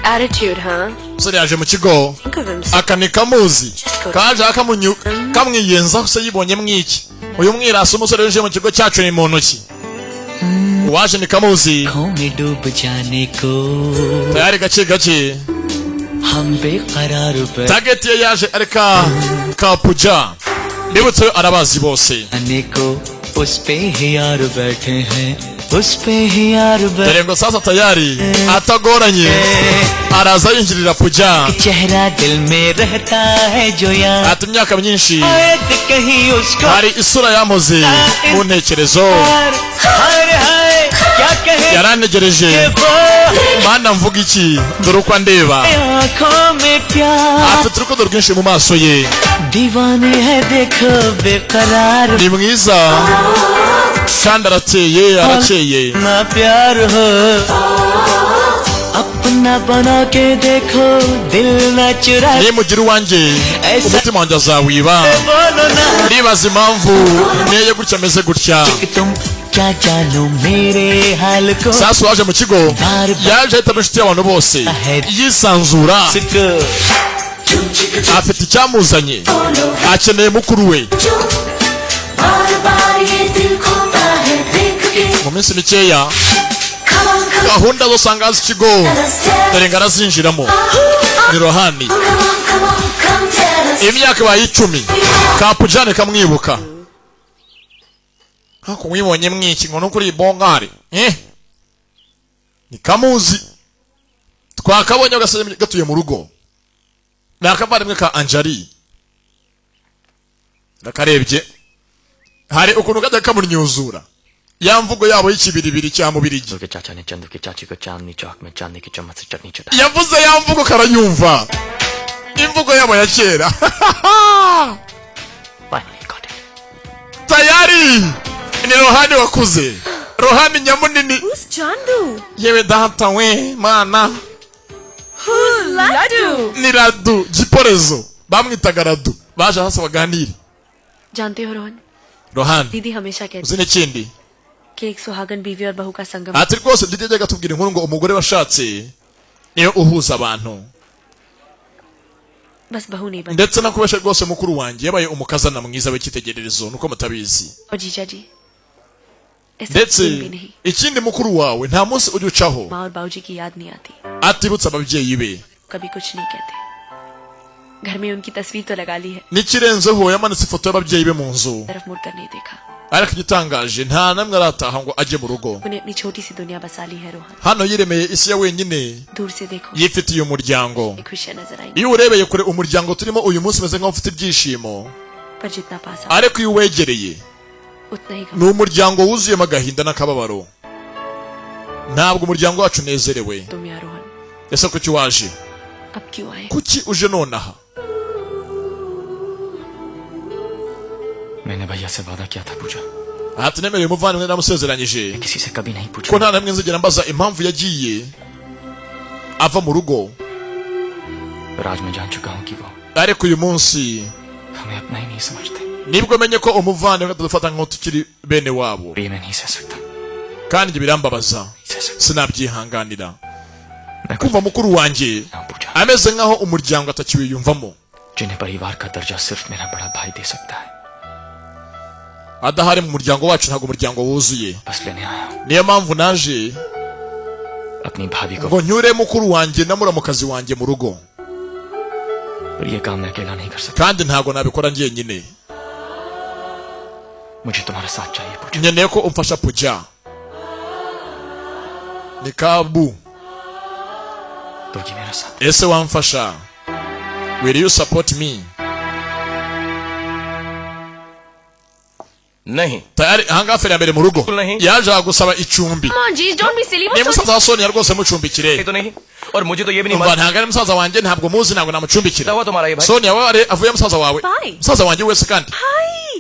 Attitude, huh? Musore yaje mu kigo akani kamuzi kaje kamwiyenza se yibonye mwiki uyu mwirasa umusore uje mu kigo cyacu ni mu ntoki waje ni kamuzi tayari gace gace target ye yaje areka kapuja ndibutse arabazi bose dore ngo sasa tayari atagoranye araza yinjirira puja ati imyaka myinshi hari isura yamoze mu ntekerezo yaranegereje mana mvuga iki dore uko ndeba afite urukundo rwinshi mu maso ye ni mwiza kandi arateye arakeye nimugira uwanjye umutima wanjye azawiba ndibaza impamvu neye gutya ameze gutya sasa waje mu kigo yaje ahitamo inshuti y'abantu bose yisanzura afite icyamuzanye akeneye mukuru we mu minsi mikeya gahunda zo sanga z'ikigo dore ngo arazinjiramo ni Rohani imyaka baye 10 kapujane kamwibuka hako mwibonye mwiki ngo nukuri bongare ni kamuzi twakabonye gasanye gatuye mu rugo nakavandimwe ka Anjali ndakarebye hari ukuntu gada kamunyuzura yamvugo yabo y'ikibiribiri cya mubirigi yavuze yamvugo karanyumva imvugo yabo ya kera tayari ni Rohani wakuze Rohani nyamunini yewe data we mana ni Radu Giporezo bamwitaga Radu baje hasi baganira जानते हो Rohani दीदी हमेशा कहती uzine kindi कि एक सुहागन बीवी और बहू का संगम ati rwose ndijyaga tubwira inkuru ngo umugore washatse niyo uhuza abantu बस बहू नहीं बनी ndetse nakubesha rwose mukuru wanjye yabaye umukazana mwiza w'ikitegererezo nuko mutabizi और जीजा जी ndetse ikindi mukuru wawe nta munsi ujya ucaho माँ और बाबूजी की याद नहीं आती atibutsa ababyeyi be कभी कुछ नहीं कहते घर में उनकी तस्वीर तो लगा ली है n'ikirenzeho yamanitse ifoto y'ababyeyi be mu nzu तरफ मुड़कर नहीं देखा ariko igitangaje nta namwe arataha ngo ajye mu rugo उन्हें अपनी छोटी सी दुनिया बसा ली है Rohan hano yiremeye isi ya wenyine दूर से देखो yifitiye umuryango खुशियां नजर आई iyo urebeye kure umuryango turimo uyu munsi umeze nk'aho ufite ibyishimo पर जितना पास ariko iyo uwegereye उतना ही ni umuryango wuzuyemo agahinda n'akababaro ntabwo umuryango wacu unezerewe तुम यार रोहन ese kuki waje अब क्यों आए kuki uje nonaha मैंने भैया से वादा किया था पूजा ati nemereye umuvandimwe namusezeranyije किसी से कभी नहीं पूछा ko nta namwe nzigera mbaza impamvu yagiye ava mu rugo राज में जान चुका हूँ कि वो ariko uyu munsi हमें अपना ही नहीं समझते nibwo menye ko umuvandimwe atadufata nk'aho tukiri bene wabo ये मैं नहीं सह सकता kandi ibyo birambabaza sinabyihanganira kumva mukuru wanjye ameze nk'aho umuryango atakiwiyumvamo जिन्हें परिवार का दर्जा सिर्फ मेरा बड़ा भाई दे सकता है adahari mu muryango wacu ntabwo umuryango wuzuye बस लेने आया हूँ niyo mpamvu naje अपनी भाभी को ngo nyure mukuru wanjye na muramukazi wanjye mu rugo और ये काम मैं अकेला नहीं कर सकता kandi ntabwo nabikora njyenyine मुझे तुम्हारा साथ चाहिए पूजा nkeneye ko umfasha puja ni kabu दोगी मेरा साथ ese wamfasha will you support me नहीं tayari ahangaha feri ya mbere mu rugo yaje gusaba icumbi ni musaza wa Sonia rwose mucumbikire तो नहीं और मुझे तो ये भी नहीं umva ntabwo ari musaza wanjye ntabwo muzi ntabwo namucumbikira हुआ तुम्हारा ये भाई Sonia we avuye musaza wawe musaza wanjye wese kandi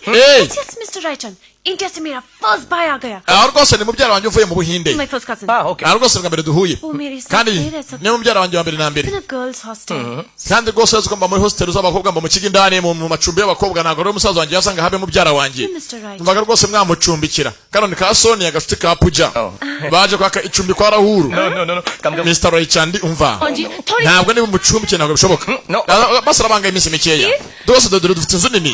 Yes, Mr. Raichand. India से मेरा फर्स्ट भाई आ गया aho rwose ni mubyara wanjye uvuye mu Buhinde my first cousin हाँ okay aho rwose bwa mbere duhuye वो मेरे साथ kandi नहीं रह सकता niwe mubyara wanjye wa mbere na mbere in a girls hostel kandi rwose uzi ko mba muri hostel z'abakobwa mba mu kigo indani mu macumbi y'abakobwa ntabwo rero umusaza wanjye yasanga habe mubyara wanjye Mr. Right mvaga rwose mwamucumbikira kanone ka Sonia gashuti ka Puja baje kwaka icumbi kwa Rahuru no come come Mr. Roychandi umva जी थोड़ी ntabwo niba umucumbikire ntabwo bishoboka no basi arabanga iminsi mikeya rwose dore dufite inzu nini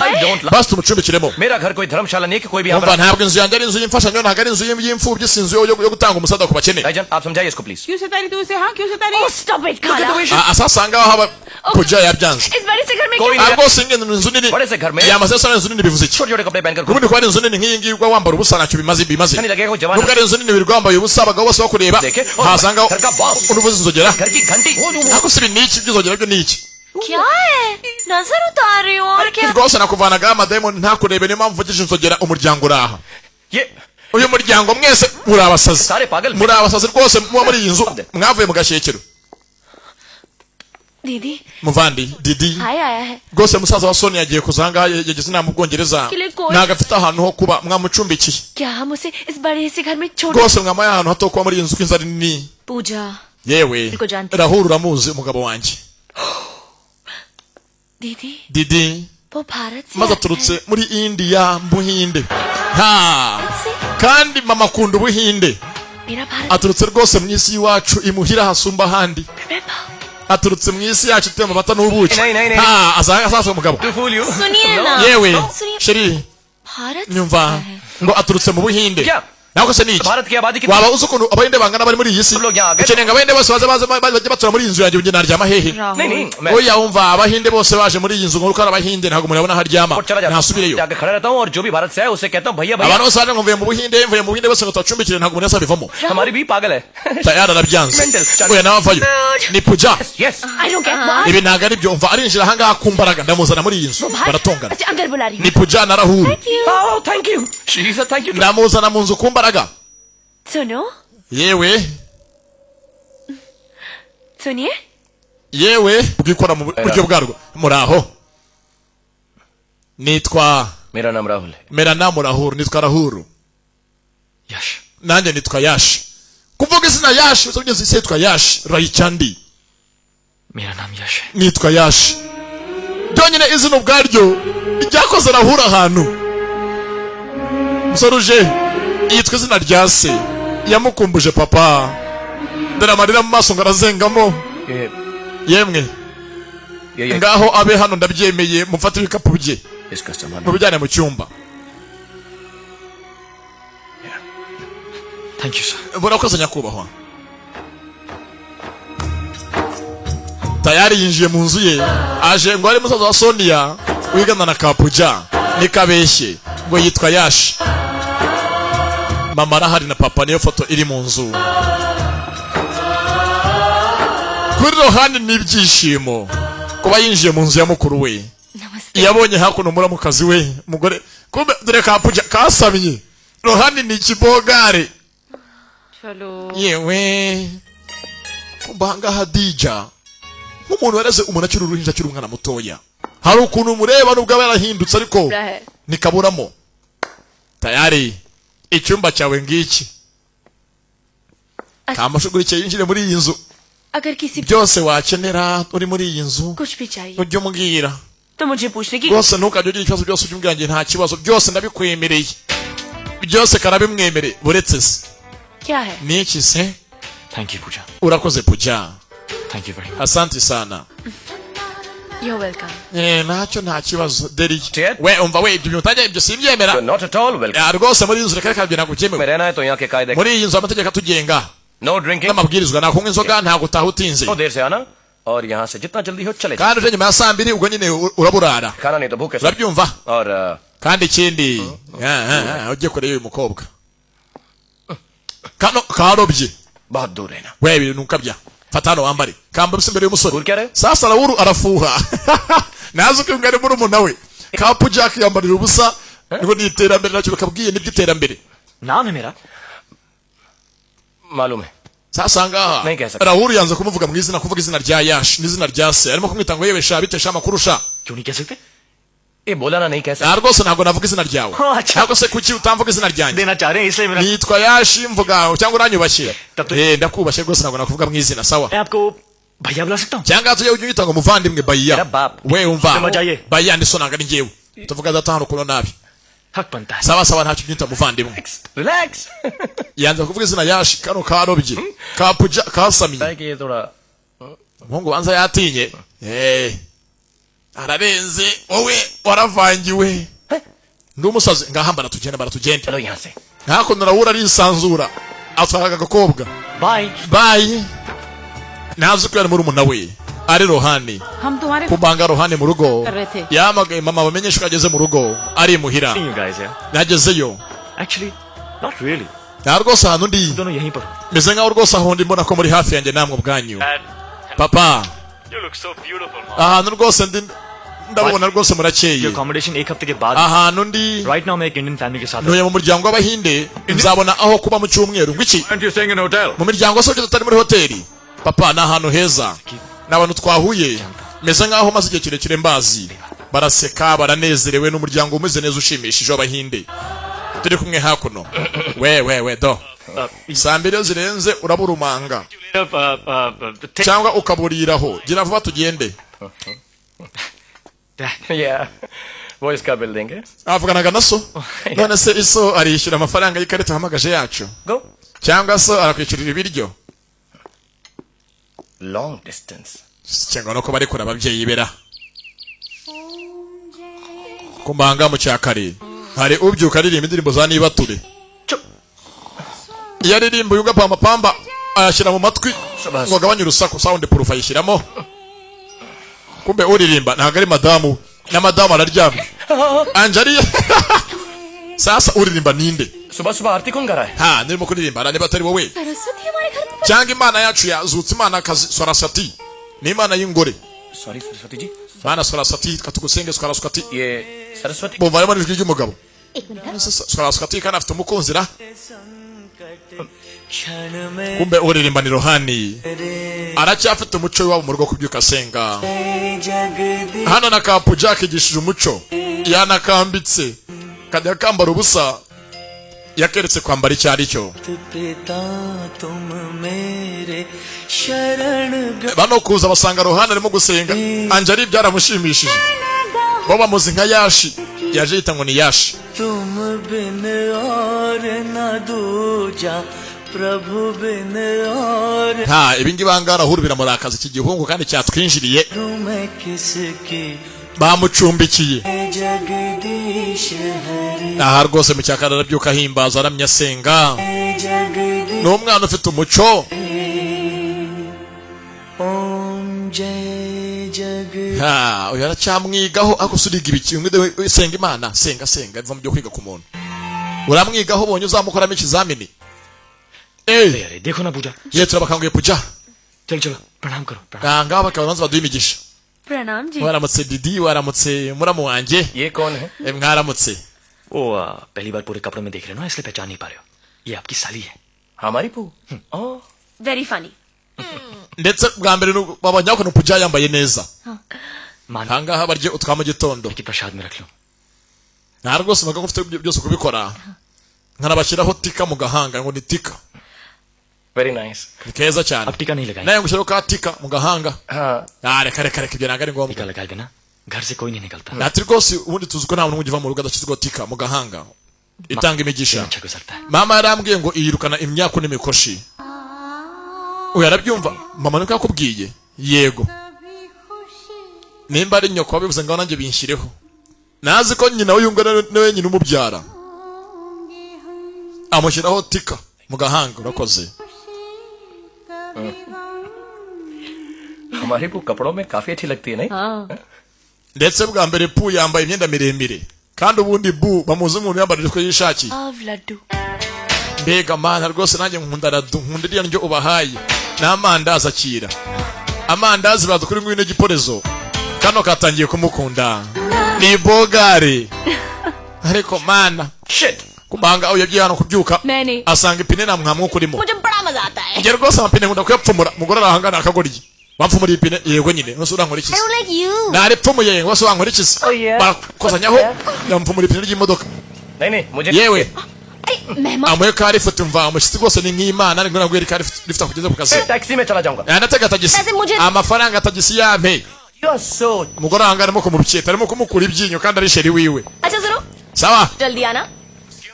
basi tumucumbikiremo मेरा घर कोई धर्मशाला नहीं है कि कोई भी umva ntabwo inzu yanjye ari inzu y'imfashanyo ntabwo ari inzu y'imfubyi si inzu yo gutanga umusada ku bakene भाईजान आप समझाइए इसको प्लीज क्यों सितारी तू उसे हाँ क्यों सितारी oh stop it खाला asasanga aho haba Puja yabyanze इस बड़े से घर में कोई क्या rwose ingendo inzu nini बड़े से घर में yamaze sana inzu nini bivuze iki छोटे छोटे कपड़े पहनकर ubundi ko ari inzu nini nk'iyi ngiyi uba wambara ubusa ntacyo bimaze नहीं लगेगा कोई जवान nubwo ari inzu nini wirirwa wambaye ubusa abagabo bose bakureba Deke, hasanga घर का बॉस uruvuze inzogera घर की घंटी ariko si ni iki by'inzogera byo ni iki क्या है नजर उतार रही हो और क्या rwose nakuvanagaho amadayimoni ntakurebe niyo mpamvu mvugije inzogera umuryango uraha ये uyu muryango mwese muri abasazi सारे पागल muri abasazi rwose muba muri iyi nzu mwavuye mu gashyekero दीदी muvandi didi हाय आया है rwose musaza wa Sonia yagiye kuza ahangaha yageze inama mu Bwongereza ntabwo afite ahantu ho kuba mwamucumbikiye क्या हम उसे इस बड़े से घर में छोड़ rwose mwamuhaye ahantu hato kuba muri iyi nzu ko inzu ari nini पूजा yewe Ariko Janti. Rahuru uramuzi umugabo wanjye दीदी didi वो भारत से maze आया aturutse muri India mu Buhinde ha से kandi mama akunda Ubuhinde मेरा Bharat aturutse rwose mu isi y'iwacu imuhira hasumba ahandi remember aturutse mu isi yacu ituye amata n'ubuki नहीं ha azaza umugabo to fool you सुनिए ना yewe सुनिए sheri भारत से nyumva आया है ngo aturutse mu Buhinde क्या ntabwo se ni iki Bharat की आबादी कितनी waba uzi ukuntu abahinde bangana bari muri iyi si सब लोग यहाँ आ गए ukeneye ngo abahinde bose bajye batura muri iyi nzu yanjye njye naryama hehe नहीं मैं oya wumva abahinde bose baje muri iyi nzu ngo uko ari abahinde ntabwo murabona aho aryama और चला जाता ntasubireyo हूँ जाके खड़ा रहता हूँ और जो भी भारत से है उसे कहता हूँ भैया भैया abantu bose baje ngo mvuye mu Buhinde bose ngo tubacumbikire ntabwo umuntu wese abivamo हमारी भी पागल है tayari arabyanze Mental. oya nawe avayo ni Puja yes I don't get why ibi ntabwo ari byo umva arinjira ahangaha ku mbaraga ndamuzana muri iyi nzu baratongana अच्छा अंदर बुला रही ni Puja na Rahuru oh thank you she is thank you ndamuzana mu nzu ku mbaraga सुनो yewe सुनिए yewe bwikora mu buryo bwarwo muraho nitwa मेरा नाम राहुल है mera namu Rahuru nitwa Rahuru यश nanjye nitwa Yashi kuvuga izina Yashi uzabye nzi yitwa Yashi Roychandi मेरा नाम यश है nitwa Yashi byonyine izina ubwaryo ryakoze Rahuru ahantu musoruje yitwa izina rya se yamukumbuje papa dore amarira mu maso ngo arazengamo yemwe ये ngaho abe hano ndabyemeye mufate ibikapu bye इसका सामान mubijyane mu cyumba thank you sir murakoze nyakubahwa tayari yinjiye mu nzu ye aje ngo ari musaza wa Sonia wigana na Kapuja nikabeshye ngo yitwa Yashi mama arahari na papa niyo foto iri mu nzu kuri rohani n'ibyishimo kuba yinjiye mu nzu ya mukuru we नमस्ते yabonye hakuno muramukazi we mugore kumbe dore Kapuja kasamye rohani ni ikibogare चलो yewe kumbanga Hadija nk'umuntu wareze umuntu akiri uruhinja akiri umwana mutoya hari ukuntu mureba nubwo aba yarahindutse ariko है nikaburamo tayari icyumba cyawe ngiki kamashugurikiye yinjire muri iyi nzu अगर किसी byose wakenera uri muri iyi nzu कुछ भी चाहिए ujye umbwira तो मुझे पूछने की rwose ntukajye ugira ikibazo byose ujye umbwira njye nta kibazo byose ndabikwemereye byose karabimwemereye buretse se क्या है ni iki se thank you Puja urakoze Puja thank you very much asante sana you're welcome ntacyo nta kibazo deri Ted? we umva we ibyo utajya ibyo simbyemera not at all welcome rwose muri iyi nzu reka kabye ntabwo में byemewe रहना है तो यहाँ के कायदे muri iyi nzu amategeko atugenga no drinking n'amabwirizwa nta kunywa inzoga nta gutaha utinze तो देर से आना और यहाँ से जितना जल्दी हो चले जाओ। kandi uje nyuma ya saa mbiri ubwo nyine uraburara खाना नहीं तो भूखे सो। urabyumva और kandi ikindi ujye kure y'uyu mukobwa kano karobye बहुत दूर रहना। we ibintu ukabya fata hano wambare kamba bisa imbere y'umusore दूर क्या रहे? sasa Rahuru arafuha nazi ko ngari muri umuntu we Kapu Jack yambarira ubusa ngo ni iterambere nacyo bakabwiye n'iby'iterambere नाम है मेरा मालूम है। sasa ngaha Nahi kaya sakta. Rahuru yanze kumuvuga mu izina kuvuga izina rya Yash n'izina rya se arimo kumwita ngo yewe sha bite sha makuru sha क्यों नहीं कह सकते ये बोला ना नहीं कैसे rwose ntabwo navuga izina ryawe cyangwa se kuki utamvuga izina ryanjye देना चाह रहे हैं इसलिए मेरा nitwa Yashi mvuga cyangwa uranyubashye ndakubashye rwose ntabwo nakuvuga mu izina sawa मैं आपको भैया बुला सकता हूँ cyangwa tujye ujye ngo muvandimwe Baya we umva Tumajaye. Baya ndi so nanga ni ngewe tuvuga data hano kuno nabi हक बनता है sawa sawa ntacyo byita muvandimwe relax yanze kuvuga izina Yashi kano karobye kapuja kasamiye है कि ये थोड़ा umuhungu banza yatinye ararenze wowe waravangiwe ndi umusazi ngaha baratugenda चलो यहाँ से hakuno rawura arisanzura atwaraga agakobwa bye bayi nazi ko yari muri umuna we ari Rohani हम तुम्हारे kubanga Rohani mu rugo कर रहे थे yamagaye mama bamenyesha ko ageze mu rugo ari muhira you guys yeah nagezeyo actually not really rwose ahantu ndi दोनों यहीं पर meze nkaho rwose aho ndi mbona ko muri hafi yanjye namwe ubwanyu papa you look so beautiful mom ahantu rwose ndi ndabona rwose your murakeye accommodation एक हफ्ते के बाद ahantu ndi right now मैं एक Indian family के साथ ntuye mu muryango w'abahinde nzabona aho kuba mu cyumweru ngwiki aren't you staying in a hotel mu miryango se tutari muri hoteli papa ni ahantu heza n'abantu twahuye meze nkaho maze igihe kirekire mbazi baraseka baranezerewe n'umuryango umeze neza ushimishije w'abahinde turi kumwe hakuno we do saa mbiri iyo zirenze uraburumanga cyangwa ukaburiraho gira vuba tugende yeah वो इसका बिल देंगे avuganaga na so none se iso arishyura amafaranga y'ikarita hamagaje yacu go cyangwa so arakwishyurira ibiryo long distance cyangwa no ko bari kure ababyeyi bera kumbanga mu cyakare hari ubyuka aririmba indirimbo za nibature iyo aririmba yuga pamba ayashyira mu matwi ngo agabanye urusaku sound proof ayishyiramo kumbe uririmba ntabwo ari madamu na madamu araryamye Anjali sasa uririmba ninde सुबह सुबह आरती कौन कर रहा है ha nirimo kuririmba niba atari wowe Saraswati हमारे घर में cyangwa imana yacu yazutse imana kazi Saraswati ni imana y'ingore sorry Saraswati ji mana Saraswati katugusenge Saraswati ये Saraswati bumva ari ijwi ry'umugabo Saraswati kandi afite umukunzi ra kumbe uririmba ni Rohani aracyafite umuco w'iwabo mu rugo kubyuka asenga hano na Kapu Jack igishije umuco yanakambitse kajya kambara ubusa yakeretse kwambara icyo ari cyo bano kuza basanga Rohani arimo gusenga Anjali byaramushimishije bo bamuzi nka Yashi yaje yita ngo ni Yashi nta ibingi bangara huru biramurakaza iki gihungu kandi cyatwinjiriye bamucumbikiye aha rwose mu cyakara arabyuka ahimbaza aramya asenga ni umwana ufite umuco uyu aracyamwigaho agusuriga ibiki senga imana senga biva mu byo kwiga ku muntu uramwigaho ubonye uzamukoramo ikizamini देखो ना पूजा ye turabakanguye puja चलो चलो प्रणाम करो ngaho bakabanza baduha imigisha प्रणाम जी waramutse Didi waramutse muramu wanjye ये कौन है mwaramutse वो पहली बार पूरे कपड़ों में देख रहे हो ना इसलिए पहचान नहीं पा रहे हो ये आपकी साली है हमारी पू very funny ndetse bwa mbere babonye ko puja yambaye neza मान hangaha barye utwa mu gitondo की प्रसाद में रख लो nta rwose mbaga ufite byose kubikora nkanabashyiraho tika mu gahanga ngo ni tika very nice ni keza cyane अब टीका नहीं लगाएंगे naye ngushyiraho ka tika mu gahanga हाँ reka ibyo ntabwo ari ngombwa टीका लगाए बिना घर से कोई नहीं निकलता ati rwose ubundi tuzi ko nta muntu ugiva mu rugo adashyizweho tika mu gahanga itanga imigisha अच्छा गुजरता है mama yarambwiye ngo iyirukana imyaku n'imikoshi uyu arabyumva mama niko yakubwiye yego nimba ari nyoko wabivuze ngo nanjye binshyireho nazi ko nyina w'uyungu niwe nyina umubyara amushyiraho tika mu gahanga urakoze हमारी पू कपड़ों में काफी अच्छी लगती है नहीं ndetse bwa mbere pu yambaye imyenda miremire kandi ubundi bu bamuzi umuntu yambarira uko yishakiye Love laddu. mbega mana rwose nanjye nkunda radu nkunda iriya ndyo ubahaye n'amandazi akira amandazi baza kuri ngwino giporezo kano katangiye kumukunda ni bogare ariko mana shit kubanga aho yagiye hano kubyuka मैंने asanga ipine nta mwamwuka urimo मुझे बड़ा मजा आता है njye rwose amapine nkunda kuyapfumura umugore arahangana akagoryi Wamfumura ipine yego nyine nusura nkurikiza. I don't like you. Nare pfumuye wose wankurikiza. Oh yeah. Bakozanyaho yamfumura ipine ry'imodoka. नहीं मुझे Yewe मेहमान amwe kari foto mva umushyitsi rwose ni nk'Imana ariko nabwo kari lifta kugeza ku kazi. Taxi में चला जाऊंगा Anatega tagisi. Kazi muje- Amafaranga tagisi yampe. You are so Umugore ahanga arimo kumubiketa arimo kumukura ibyinyo kandi ari sheri wiwe. अच्छा सुनो Sawa जल्दी आना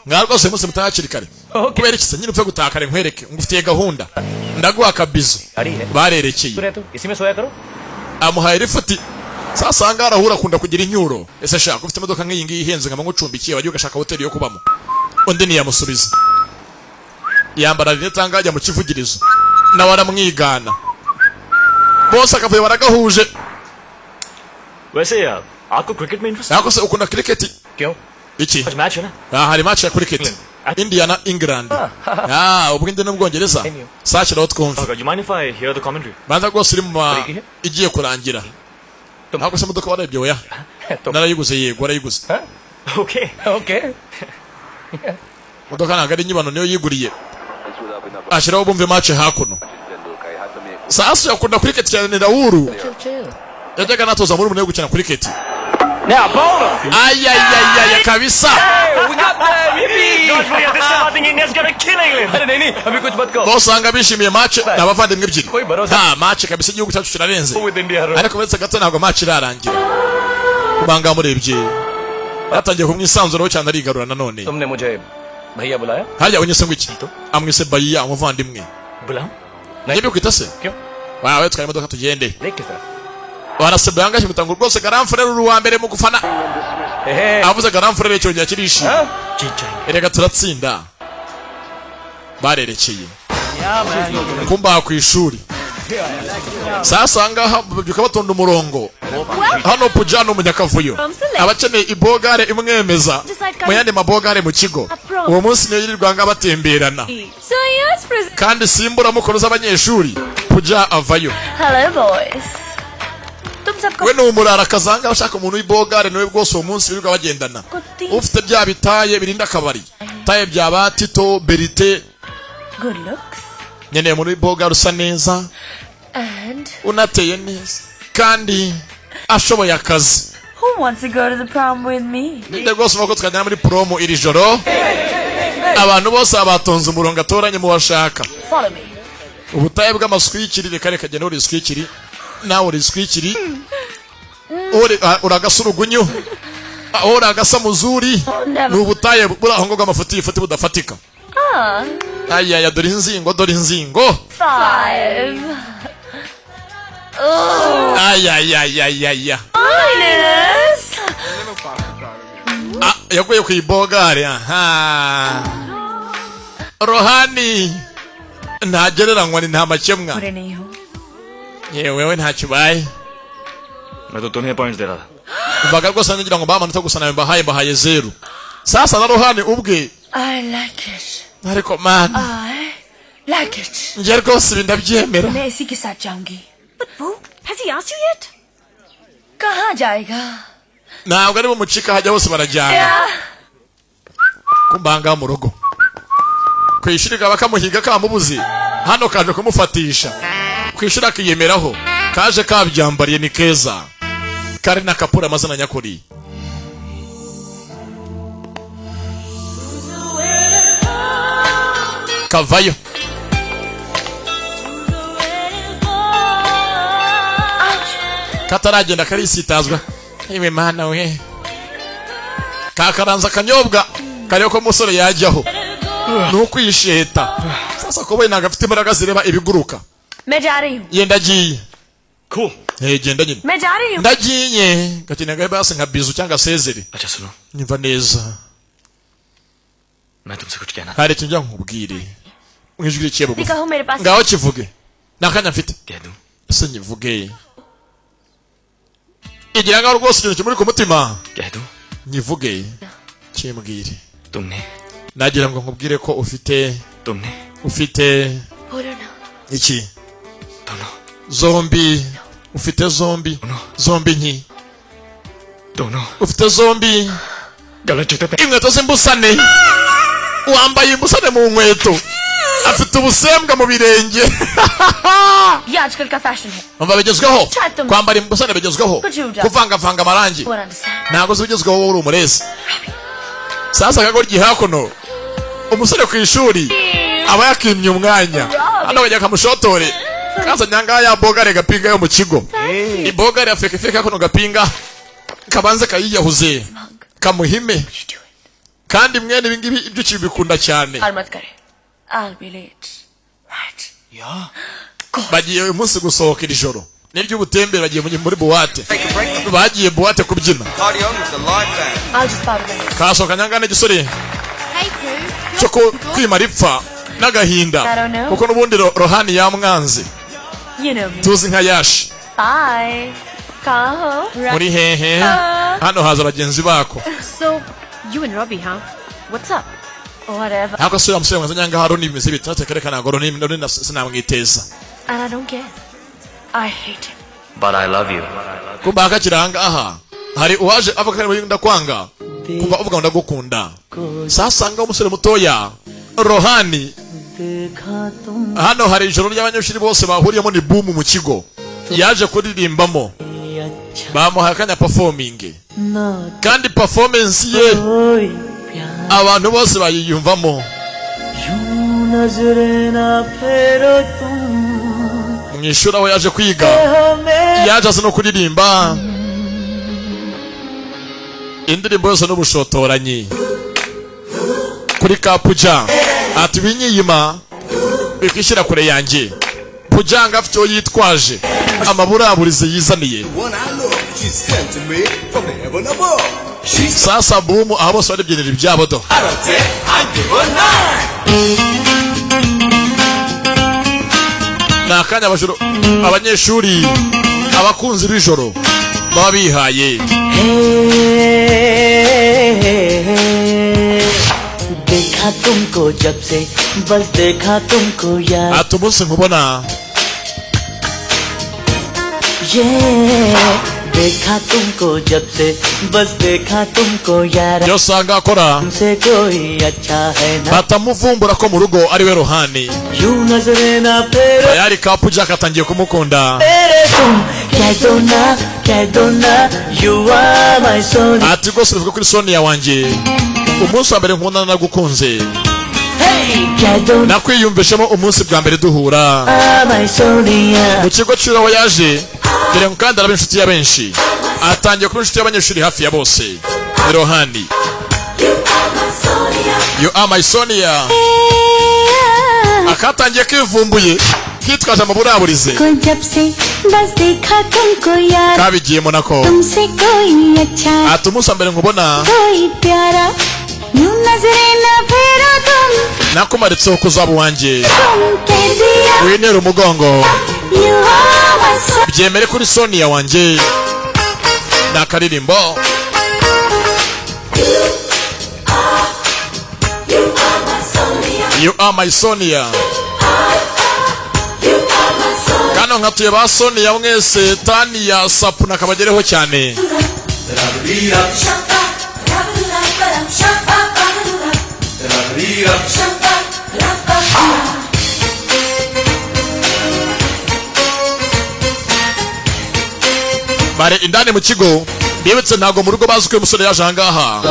ngaho rwose umunsi mutahakiri kare. Okay. Kubera iki se nyine upfe gutakare nkwereke ngufitiye gahunda. Ndaguha akabizo. गाड़ी है Barerekeye. तू रहे तो इसी में सोया करो Amuhaye rifuti. Sasa anga arahura akunda kugira inyuro. Ese shaka ufite imodoka nk'iyi ngiyi ihenze nka ngucumbikiye wagiye ugashaka hoteli yo kubamo. Undi niyamusubiza. Yambara rinete angajya mu kivugirizo. Nawe aramwigana. Bose akavuye baragahuje. वैसे यार आपको क्रिकेट में interest Nako se ukunda cricket क्यों iki? आज मैच है ना Hari match ya cricket. India na England. Ubwinde n'Ubwongereza. Sashiraho twumve. you mind if I hear the commentary Banza rwose uri mu igiye kurangira. Nako se imodoka warebye oya. Narayiguze yego warayiguze. okay okay Modoka ntabwo ari nyibano niyo yiguriye. Ashiraho bumve match hakuno. Sasa yakunda cricket cyane ni Raoul. Yajyaga natoza muri umuntu gukina cricket. now bowler Ayayayaya kabisa. we got there yippee this time I think India's gonna kill England अरे नहीं अभी कुछ मत कहो Bose anga bishimiye match n'abavandimwe ebyiri. कोई भरोसा Ha match kabisa igihugu cyacu kirarenze. with India ro Ariko uretse gato ntabwo match irarangira. Kubanga murebye. Yatangiye kumwisanzuraho cyane arigarura nanone. तुमने मुझे भैया बुलाया Hajya unyise ngo iki? Amwise Bayiya umuvandimwe. बुलाऊं Niba kwita se? क्यों Wawe twari imodoka tugende. Lake किस तरह Barasebanga kimutango rwose Garamfurere uri wa mbere mu gufana. eh Avuze Garamfurere cyongera kirishimye. हाँ जीत जाएंगे Erega turatsinda. Barerekeye. Kumba ku ishuri. Sasa ngaha byuka batonda umurongo. Hano pujano munyakavuyo. Abakeneye ibogare imwemeza. Mu yandi mabogare mu kigo. Uwo munsi niyo yirirwa nga batemberana. So yes present Kandi simbura mukoro z'abanyeshuri. Puja avayo. Hello boys तुम सबको We no umurara kazanga bashaka umuntu w'ibogare niwe bwose uwo munsi birirwa bagendana. कुत्ती Ufite bya bitaye birinda akabari. Taye bya batito berite good looks nyene umuntu w'ibogare usa neza. and Unateye neza kandi ashoboye akazi. who wants to go to the prom with me Ninde rwose uvuga ko twajyana muri promo iri joro. Abantu bose abatonze umurongo atoranye mu bashaka. follow me Ubutaye bw'amaswikiri reka reka jya uri swikiri. Nawe uri swikiri. Uragasurugunyu. Uragasa muzuri. never N'ubutaye buri aho ngo bw'amafuti yifate budafatika. Ayaya dore inzingo dore inzingo. 5 Ayayayayaya. Minus Yaguye ku ibogare aha. Rohani ntagereranywa ni nta makemwa. बुरे नहीं हो Yewe nta kibaye. मैं तो तुम्हें पॉइंट्स दे रहा था Mbaga rwose ngira ngo bamanota gusa nawe mbahaye zero. Sasa na Rohani ubwe I like it ariko man I like it ngiye rwose ibi ndabyemera. मैं इसी के साथ जाऊंगी but वो has he asked you yet कहाँ जाएगा Ntabwo ari bumucika hajya hose barajyana. Kumbanga mu rugo. Kwishirika bakamuhiga kamubuze. Hano kaje kumufatisha. Kwishira kiyemeraho. Kaje kabyambariye ni keza. Kari na kapura amazina nyakuri. Kavayo. Kataragenda karisitazwa. Iwe mana we. Kakaranza kanyobwa. Kariyo ko musore yajyaho. Nukwisheta. Sasa ko we nagafite imbaraga zireba ibiguruka. मैं जा रही हूँ Yenda giye. cool Genda nyine. मैं जा रही हूँ Ndagiye. Gatinanga base nka bizu cyangwa sezeri. अच्छा सुनो Nyumva neza. मैं तुमसे कुछ कहना Hari ikintu nkubwire. Mwijwi rikiye bugufi. कहो मेरे पास Ngaho kivuge. Nakanya mfite. कह दूं Ese nyivuge. Igira ngaho rwose ikintu kimuri ku mutima. कह दूं Nyivuge. Kimbwire. तुमने Nagira ngo nkubwire ko ufite बोलो ना iki? दोनों Zombi. Ufite zombi. Zombi nki. दोनों Ufite zombi. गलत जूते पे Inkweto z'imbusane. Wambaye imbusane mu nkweto. afite ubusembwa mu birenge. ये आजकल का फैशन है. Umva bigezweho kwambara imbusane bigezweho kuvanga amarangi ntago zibigezweho uri umurezi. Sasa kagoryi hakuno umusore ku ishuri aba yakimye umwanya hano bajya kamushotore kaza nyanga ya bogare gapinga yo mu kigo ibogare afeke feke hakuno gapinga kabanze kayiyahuze kamuhime kandi mwene ibingibi ibyo kibikunda cyane. I'll be late. Right. Yeah. Bagiye uyu munsi gusohokera ijoro n'ibyo ubutembere bagiye muri buwate bagiye buwate kubyina kasohoka nyanga n'igisore cyo kwimara ipfa n'agahinda kuko n'ubundi rohani yamwanze tuzi nka Yashi. Muri hehe hano haza abagenzi bako. So you and Robbie, huh? What's up? Whatever. Hako sura msema mwanza nyanga haro ni bimeze bitatu kereka na ngoro ni sinamwiteza. And I don't care. I hate him. But I love you. Kumba akakiranga aha hari uwaje avuga kandi ndakwanga kumva uvuga ndagukunda. Sasa nga umusore mutoya Rohani hano hari ijoro ry'abanyeshuri bose bahuriyemo ni boom mu kigo yaje kuririmbamo bamuhakanya performing kandi performance ye abantu bose bayiyumvamo. Mwishura we yaje kwiga yaje azi no kuririmba indirimbo yose n'ubushotoranyi kuri Kapuja ati binyiyima bikishyira kure yanjye Pujanga afite uwo yitwaje amaburaburize yizaniye. Sasa bumu aho bose baribyinira ibyabo do nakanya abanyeshuri abakunzi b'ijoro baba bihaye. देखा तुमको जब से बस देखा तुमको यार atumunsi nkubona देखा तुमको जब से बस देखा तुमको यार yo sanga akora तुमसे कोई अच्छा है ना batamuvumbura ko mu rugo ari we Rohani यूं नजरे ना फेरो yari Kapuja katangiye kumukunda कह दो ना you are my soul ati gose bivuga kuri Sonia wanje umunsi wa mbere nkunda nagukunze nakwiyumvishemo umunsi bwa mbere duhura mu kigo cy'uraho yaje dore kandi arabe inshuti ya benshi atangiye kuba inshuti y'abanyeshuri hafi ya bose. Rohani you are my Sonia akatangiye kwivumbuye kitwaje amaburaburize kabigiyemo nako ati umunsi wa mbere nkubona nakumaritseho kuzaba uwanjye winera umugongo byemere kuri Sonia wanjye nakaririmbo you are my Sonia kano nkatuye ba Sonia mwese Tania Sapuna kabagereho cyane. Bare indani mu kigo ndibetse ntago mu rugo bazi ko umusore yaje ahangaha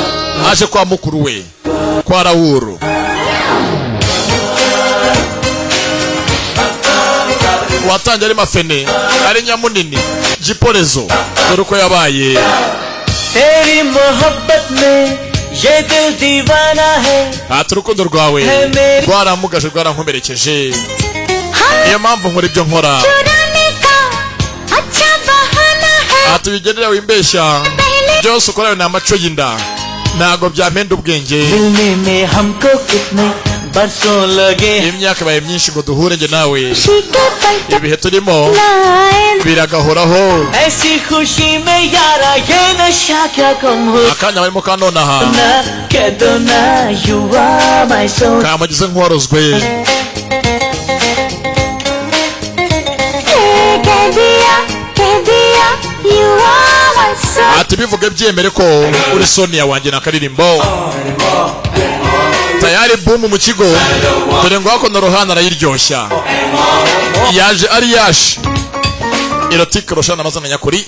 aje kwa mukuru we kwa Raoul. Watangiye ari Mafene ari Nyamunini Giporezo dore uko yabaye. तेरी मोहब्बत में ये दिल दीवाना है ati urukundo rwawe rwaramugaje rwarankomerekeje niyo mpamvu nkora ibyo nkora ati bigendera wimbeshya byose ukora ni amaco y'inda ntago byampenda ubwenge imyaka baye myinshi ngo duhure nge nawe ibihe turimo biragahoraho akanya barimo kanonaha kamugize nk'uwarozwe ati bivuge byemere ko uri Sonia wanjye nakaririmbo tayari boom mu kigo dore ngo hako Rohana arayiryoshya yaje ari yash erotic Roshana amazina nyakuri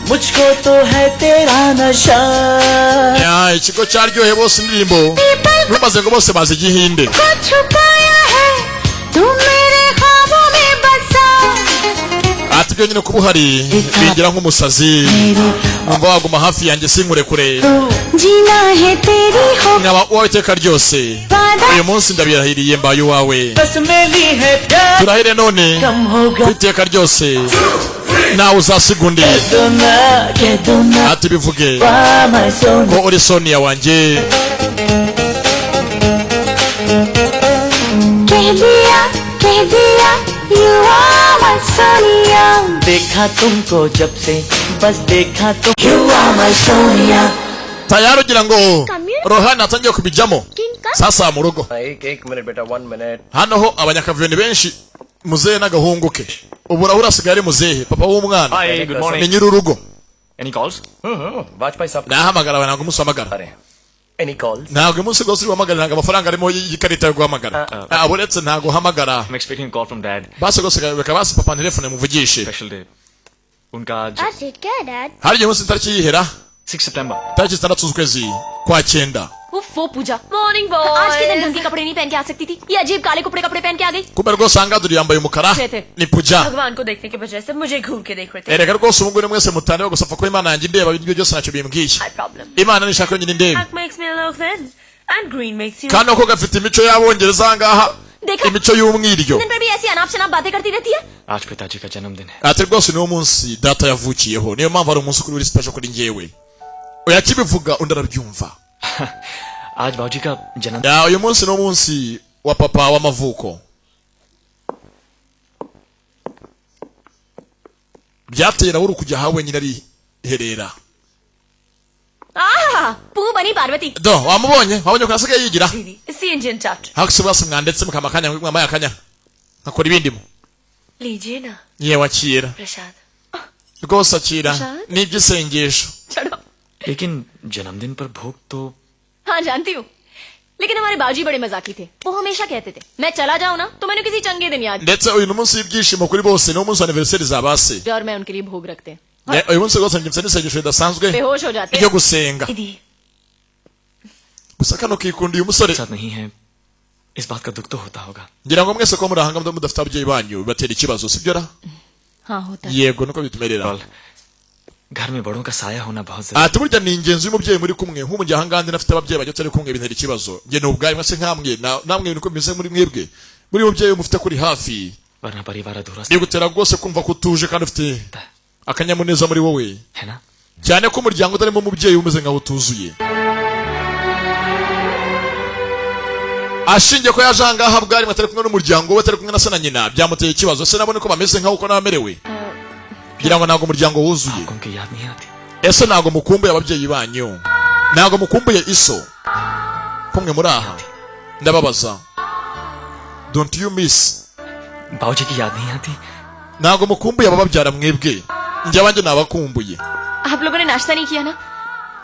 मुझको तो है तेरा नशा ya ikigo cyaryohe bose indirimbo rumaze ngo bose bazi igihinde ati byo nyine kubuhari bigira nk'umusazi umva waguma hafi yanjye sinkure kure nkaba uwawe iteka ryose uyu munsi ndabirahiriye mbaye uwawe turahire none iteka ryose nawe uzasiga undi ati bivuge ko uri Sonia wanjye कह दिया you are my Sonia देखा तुमको जब से बस देखा तुम you are my Sonia tayari ugira ngo Rohana atangiye kubijamo sasa mu rugo एक मिनट बेटा 1 minute hano ho abanyakavuyo ni benshi muzehe n'agahungu ke ubura urasigaye ari muzehe papa w'umwana Hi, good morning. ni nyururugo Any calls? Vajpayee साहब nahamagara abantu guhamagara any calls ntabwo umunsi rwose uri guhamagara ntabwo amafaranga arimo y'ikarita yo guhamagara aburetse ntabwo uhamagara I'm expecting a call from dad. basi rwose reka basi papa telefone muvugishe Special day. उनका आज That's it, क्या Dad? hari igihe umunsi tariki yihera 6 September. tariki 6 z'ukwezi kwa 9 वो पूजा morning boy आज के दिन ढंग के कपड़े नहीं पहन के आ सकती थी ये अजीब काले कपड़े पहन के आ गई kumbe rwose ahangaha dore yambaye umukara ni puja भगवान को देखने के बजाय से मुझे घूर के देख रहे थे erega rwose ubu ngubu mwese mutane gusa ko imana yanjye indeba ibyo byose ntacyo bimbwiye I problem imana nishaka yonyine indebe black makes me look thin and green makes you kandi uko gafite imico y'abongereza ahangaha imico y'umwiryo दिन पर भी ऐसी अनाप शनाप बातें करती रहती है आज पिताजी का जन्मदिन है. ati rwose niwo munsi data yavukiyeho niyo mpamvu ari umunsi kuri uri special kuri njyewe oya kibivuga undi arabyumva आज बाबूजी का जन्म. ya uyu munsi ni umunsi wa papa w'amavuko byatera uri kujya hawe nyine ari herera पू बनी Parvati do wamubonye wabonye ko nasigaye yigira इसी इंडियन चाट hakuse basi mwandetse mukamakanya mwamaye akanya nkakora ibindi mu लीजिए ना yewe akira प्रसाद rwose akira ni iby'isengesho चलो लेकिन जन्मदिन पर भोग तो. हाँ जानती हूँ लेकिन हमारे बाबूजी बड़े मजाकी थे वो हमेशा कहते थे मैं चला जाऊँ ना तो मैंने किसी चंगे दिन याद ndetse uyu ni umunsi w'ibyishimo kuri bose ni umunsi wa anniversaire za base किया और मैं उनके लिए भोग रखते हैं uyu munsi rwose ngimse n'isengesho ridasanzwe बेहोश हो जाते ryo हैं gusenga दीदी gusa kano kikundiye umusore साथ नहीं है इस बात का दुख तो होता होगा. ngira ngo mwese ko murahanga mudafite ababyeyi banyu bibatera ikibazo sibyo ra हाँ होता है yego nuko bitumerera कॉल. घर में बड़ों का साया होना बहुत जरूरी. ati burya ni ingenzi y'umubyeyi muri kumwe nk'umujyi ahangandi nafite ababyeyi bajya turi kumwe bintera ikibazo njye n'ubwayo mwese nkamwe namwe niko bimeze muri mwebwe muri mubyeyi mufite kuri hafi वरना परिवार अधूरा bigutera rwose kumva ko utuje kandi ufite akanyamuneza muri wowe है ना. cyane ko umuryango utarimo umubyeyi umeze nkaho utuzuye ashingiye ko yaje ahangaha bwari atari kumwe n'umuryango we atari kumwe na se na nyina byamuteye ikibazo se nabone ko bameze nkaho uko nabamerewe kugira ngo ntabwo umuryango wuzuye आपको उनकी याद नहीं आती. ese ntabwo mukumbuye ababyeyi banyu ntabwo mukumbuye iso kumwe muri aha ndababaza don't you miss बाबूजी की याद नहीं आती. ntabwo mukumbuye abababyara mwebwe njye abanjye nabakumbuye आप लोगों ने नाश्ता नहीं किया ना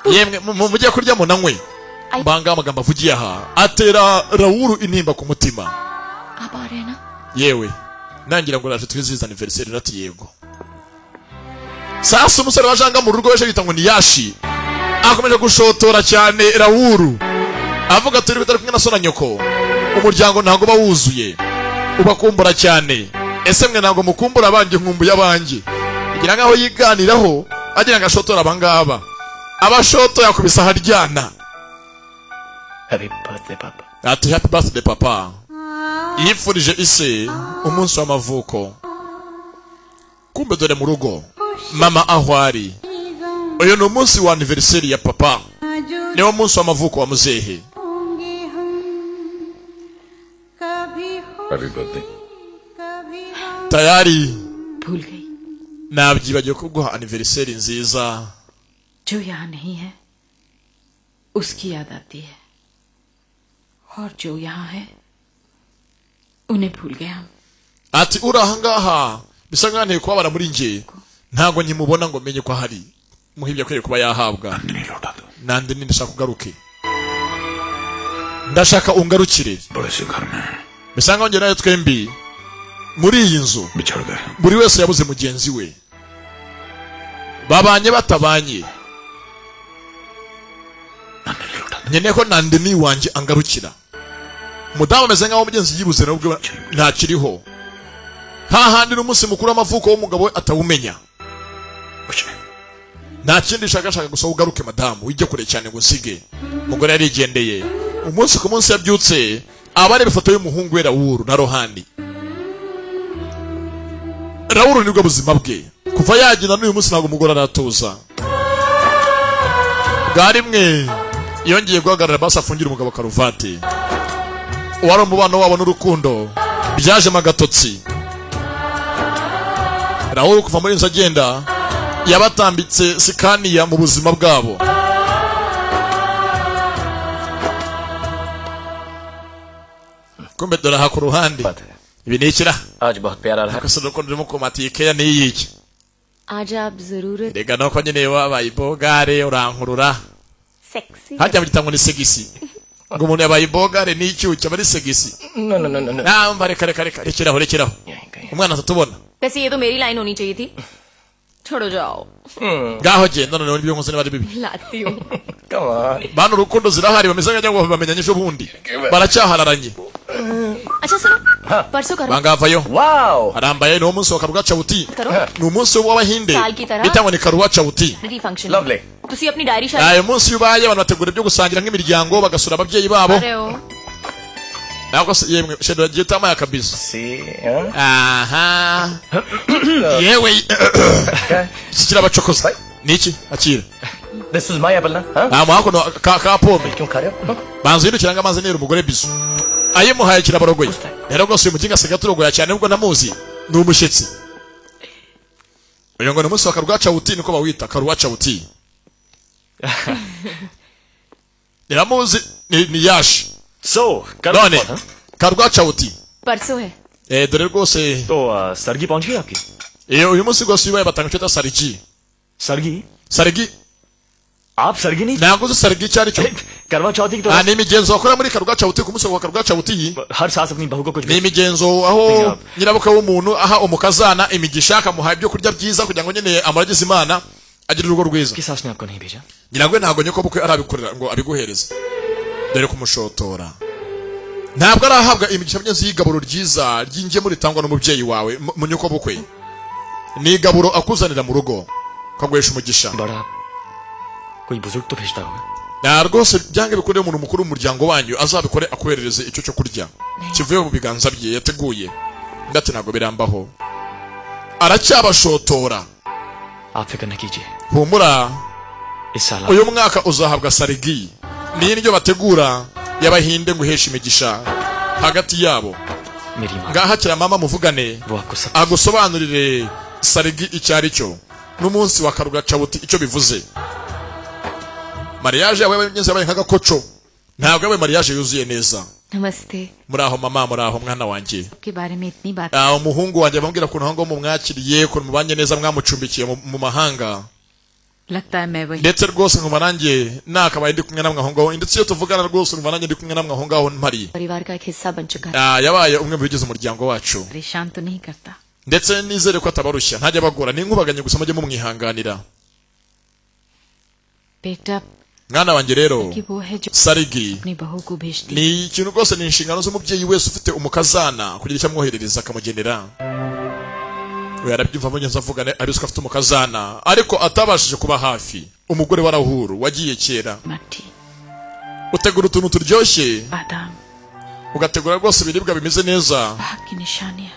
yemwe mujye kurya munanywe mbanga amagambo avugiye aha atera Raoul intimba ku mutima आप आ रहे हैं ना yewe nangira ngo naje twizihiza anniversaire nati yego sasa umusore wajanga mu rugo weje yita ngo ni yashi akomeje gushotora cyane Raoul avuga turi bitari kumwe na so na nyoko umuryango ntago bawuzuye ubakumbura cyane ese mwe ntago mukumbura abanje nkumbuye abanje igira ngaho yiganiraho agira ngo ashotora abangaba abashoto yakubisa haryana Happy birthday, Papa. ati happy birthday papa yifurije ise umunsi w'amavuko kumbe dore mu rugo mama aho ari uyu ni umunsi wa anniversaire ya papa niwo munsi w'amavuko wa muzehe happy birthday tayari भूल गई nabyibagiye kuguha anniversaire nziza जो यहाँ नहीं है उसकी याद आती है और जो यहाँ है उन्हें भूल गया ati urahangaha bisa nk'anteye kubabara muri nje ntago nkimubona ngo menye ko hari muhibye kwere kuba yahabwa nande nini ndashaka kugaruke ndashaka ungarukire bisa nk'aho njye nawe twembi muri iyi nzu buri wese yabuze mugenzi we babanye batabanye nyene ko nande ni wanje angarukira mudamu ameze nk'aho mugenzi yibuze nabwo ntakiriho hahandi n'umunsi mukuru w'amavuko w'umugabo we atawumenya nta kindi shaka gusa ugaruke madamu wijye kure cyane ngo nsige umugore yarigendeye umunsi ku munsi yabyutse abareba ifoto y'umuhungu we Raoul na Rohani Raoul nibwo buzima bwe kuva yagenda n'uyu munsi ntabwo umugore aratuza bwari mwe yongeye guhagarara basi afungira umugabo karuvati wari umubano wabo n'urukundo byaje magatotsi Raoul kuva muri inzu agenda yabatambitse sikaniya mu buzima bwabo kumbe dore ku ruhande ibi ni ikira आज बहुत प्यारा रहा akasoro ko ndimo komatiye ni yiki आज आप जरूर rega no ko nyine wabaye bogare urankurura sexy hajya mu gitango ni segisi ngo umuntu yabaye bogare ni icyucyo bari segisi No, no, no, no, no. namba reka rekeraho umwana atatubona वैसे ये तो मेरी लाइन होनी चाहिए थी छोड़ो जाओ ngaho genda none ibyo nkoze bari bibi लाती हूँ Come on. bano urukundo zirahari bameze nk'aho bamenyanye ejo bundi baracyahararanye अच्छा सुनो परसों करो bangavayo Wow. arambaye ni umunsi wa karuga chawuti करो ni umunsi w'abahinde साल की तरह bitangwa ni karuga chawuti मेरी फंक्शन Lovely. तुसी अपनी डायरी शायद ayo munsi yubaye abantu bategura ibyo gusangira nk'imiryango bagasura ababyeyi babo अरे हो nako yemwe shedo yagiye tamaya kabisa See, huh? aha yewe sikira bacokoza niki akira This is my apple, na? Huh? amako no ka pome क्यों खा रहे हो? banzo yindukiranga amazi nero umugore bisu ayimuhaye kirabarogoye rero gose uyu muginga asiga turogoya cyane nubwo namuzi ni umushyitsi uyu ngo ni umunsi wa karuga chawuti niko bawita karuga chawuti Niramuzi ni yashi So, none karuga chawuti परसों है dore rwose तो सरगी पहुंच गई आपकी uyu munsi rwose ubaye batanga cyota sarigi सरगी sarigi आप सरगी नहीं ntabwo uzi sarigi cyari cyo करवा चौथी की तो ni imigenzo bakora muri karuga chawuti ku munsi wa karuga chawuti हर सास अपनी बहू को कुछ ni imigenzo aho nyirabukwe w'umuntu aha umukazana imigisha akamuha ibyo kurya byiza kugira ngo nyine amuragize imana agire urugo rwiza की सास ने आपको नहीं भेजा nyirangwe ntabwo nyoko bukwe arabikorera ngo abiguhereze dore kumushotora ntabwo arahabwa imigisha myenzi y'igaburo ryiza ry'ingemu ritangwa n'umubyeyi wawe mu nyoko bukwe ni igaburo akuzanira mu rugo kagwesha umugisha बड़ा कोई बुजुर्ग तो भेजता होगा na rwose byange bikoreye umuntu mukuru mu muryango wanyu azabikore akuherereze icyo cyo kurya kivuye mu biganza bye yateguye ndati ntabwo birambaho aracyabashotora आप फिक्र न कीजिए humura इस साल uyu mwaka uzahabwa sarigi ni indyo bategura y'abahinde ngo uheshe imigisha hagati yabo मेरी माँ ngahakira mama muvugane वो आपको सब agusobanurire sarigi icyo ari cyo n'umunsi wa karuga chawuti icyo bivuze mariage yawe y'abanyeze yabaye nk'agakoco ntabwo yabaye mariage yuzuye neza नमस्ते muraho mama muraho mwana wanjye के बारे में इतनी बात umuhungu wanjye bambwira ukuntu aho mumwakiriye ukuntu mubanye neza mwamucumbikiye mu mahanga लगता है मैं वही ndetse rwose nkumva nanjye nakabaye ndi kumwe namwe aho ngaho ndetse iyo tuvugana rwose nkumva nanjye ndi kumwe namwe aho ngaho mpari परिवार का एक हिस्सा बन चुका है yabaye umwe mu bigize umuryango wacu परेशान तो नहीं करता ndetse nizere ko atabarushya ntajya bagora ni nkubaganye gusa mujye mumwihanganira बेटा mwana wanjye rero कि वो है जो sarigi अपनी बहू को भेजती ni ikintu rwose ni inshingano z'umubyeyi wese ufite umukazana kugira icyo amwoherereza akamugenera we arabyumva mugenzi avugane abizi ko afite umukazana ariko atabashije kuba hafi umugore wa Rahuru wagiye kera mathri utegura utuntu turyoshye बादाम ugategura rwose ibiribwa bimeze neza भाग की निशानियां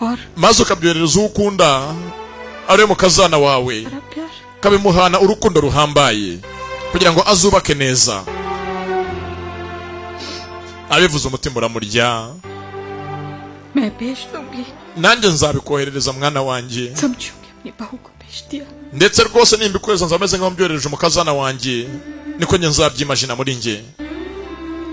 और maze ukabyoherereza uwo ukunda ari we mukazana wawe बड़ा प्यार kabimuhana urukundo ruhambaye kugira ngo azubake neza abivuze umutima uramurya. मैं भेज दूंगी, nanjye nzabikoherereza mwana wanjye, समझूंगी अपनी बहू को भेज दिया. ndetse rwose nimbikohereza nzameze nk'aho mbyohereje umukazana wanjye, niko njye nzabyimagina muri njye.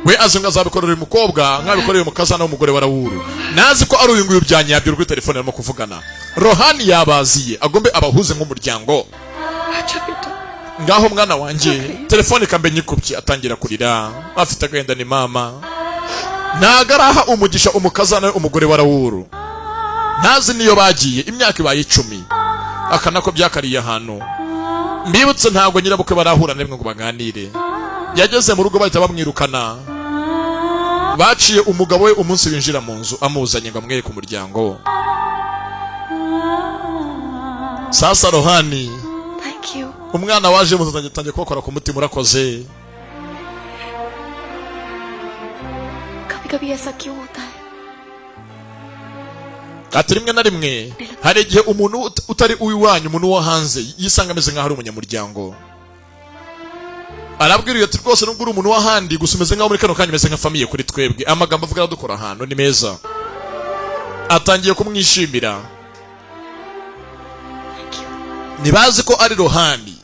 we azi ngo azabikorera uyu mukobwa nkabikorera uyu mukazana w'umugore wa Raoul, nazi ko ari uyu nguyu byanyabyo kuri telefone arimo kuvugana. Rohani yabaziye agombe abahuze nk'umuryango. ngaho mwana wanjye, telefone ikambenye ikubye, atangira kurira afite agahinda. ni mama nagaraha umugisha umukazana we umugore wa Raoul, ntazi niyo bagiye imyaka ibaye 10, akanako byakariye ahantu. mbibutse ntabwo nyirabukwe barahura nemwe ngo baganire. yageze mu rugo bahita bamwirukana, baciye umugabo we umunsi winjira mu nzu amuzanye ngo amwereke umuryango. sasa Rohani, Thank you. umwana waje mu tangiye kubakora ku mutima, urakoze. कभी-कभी ऐसा क्यों होता है? ati rimwe na rimwe hari igihe umuntu utari uwiwanyu, umuntu wo hanze yisanga ameze nk'aho ari umunyamuryango. arabwiriye ati rwose nubwo uri umuntu w'ahandi gusa umeze nk'aho muri kano kanya umeze nka famiye kuri twebwe. amagambo avuga dukora ahantu ni meza. atangiye kumwishimira. ntibazi ko ari Rohani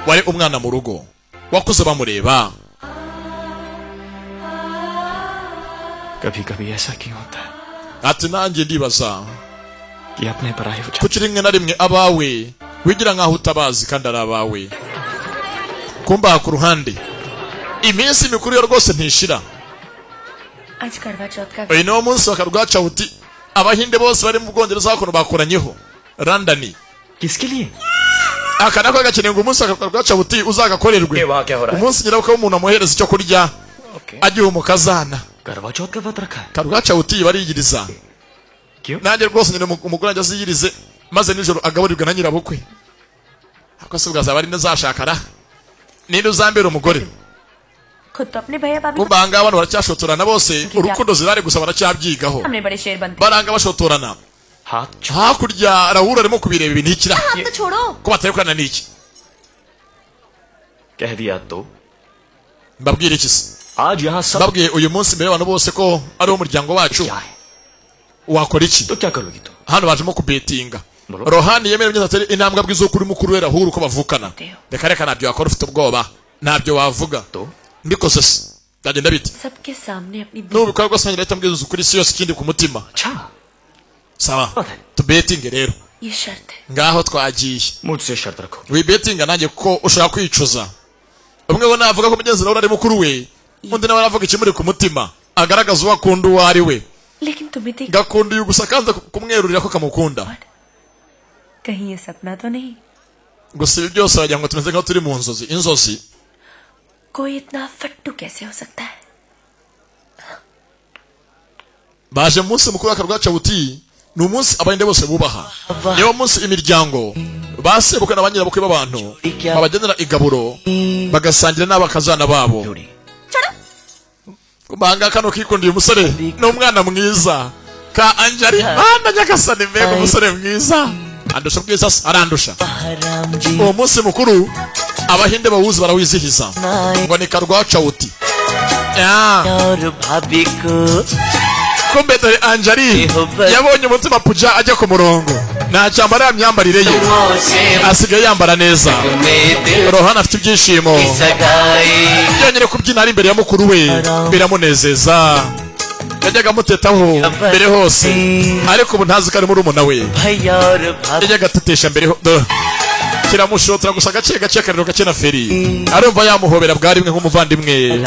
wari umwana mu rugo wakuze bamureba. कभी-कभी ऐसा क्यों होता है ati nanjye ndibaza कि अपने पराये विचार kuki rimwe na rimwe abawe wigira nk'aho utabazi kandi ari abawe. kumbaha ku ruhande, iminsi mikuru yo rwose ntishira. आज करवा चौथ का uyu niwo munsi wa karwacawuti. abahinde bose bari mu Bwongereza hakuno bakoranyeho London. किसके लिए aka nako gakeneye ngo umunsi wa karwacawuti uzagakorerwe. ये वहाँ क्या हो रहा है? umunsi nyirabukwe w'umuntu amuhereza icyo kurya Okay. agiye umukazana. करवा चौथ का व्रत रखा है karwacawuti bariyiriza. क्यों nanjye rwose nyine umugore ajya aziyirize maze nijoro agaburirwa na nyirabukwe. ako se bwazaba ari nezashakara ninde uzambera umugore. खुद तो अपने भैया भाभी kumbanga abantu baracyashotorana bose, urukundo zirari gusa baracyabyyigaho. हमने बड़े शेर बनते baranga bashotorana. हाथ hakurya Raoul arimo kubireba ibintu ikira. हाथ तो छोड़ो ko batari kurana n'iki. कह दिया तो mbabwira iki se? आज यहाँ सब mbabwiye uyu munsi mbere y'abantu bose ko ari umuryango wacu. क्या है wakora iki? तो क्या करोगी तुम hano bajemo kubetinga. Bro. Rohani yemereye atari intambwe abwizo kuri mukuru we Raoul ko bavukana. reka reka nabyo wakora ufite ubwoba, nabyo wavuga. तो mbikoze se byagenda bite? सबके सामने अपनी nubikora rwose nanjye leta mbwiza ukuri isi yose ikindi ku mutima. अच्छा sawa Okay. tubetinge rero. ये शर्त है ngaho twagiye. मुझसे शर्त रखो wibetinga nanjye ko ushaka kwicuza. umwe we navuga ko mugenzi Raoul ari mukuru we, undi nawe aravuga ikimuri ku mutima, agaragaza uwo akunda uwo ari we. लेकिन तुम्हें देख gakunda uyu gusa kandi kumwerurira ko kamukunda. कहीं ये सपना तो नहीं? gusa ibi byose wagira ngo tumeze nk'aho turi mu nzozi. inzozi कोई इतना फट्टू कैसे हो सकता है? baje mu munsi mukuru w'akarwacawuti. ni umunsi abahinde bose bubaha. niwo munsi imiryango basebuka na ba nyirabukwe b'abantu babagenera igaburo bagasangira n'abakazana babo. kumbanga kano kikundiye umusore ni umwana mwiza ka Anjali. bana nyagasani mbega umusore mwiza. andusha bwiza se arandusha. uwo munsi mukuru abahinde bawuzi barawizihiza ngo ni karwacawuti. और भाभी को kumbe dore Anjali yabonye umutima puja ajya ku murongo, nta cyambara myambarire ye, asigaye yambara neza. Rohani afite ibyishimo, yonyine kubyina ari imbere ya mukuru we biramunezeza. yajyaga amutetaho mbere hose, ariko ubu ntazi ko ari murumuna we. भैया और भाभी yajyaga atetesha mbere kiramushotora gusa gake gake akariro gake na feri, arumva yamuhobera bwa rimwe nk'umuvandimwe,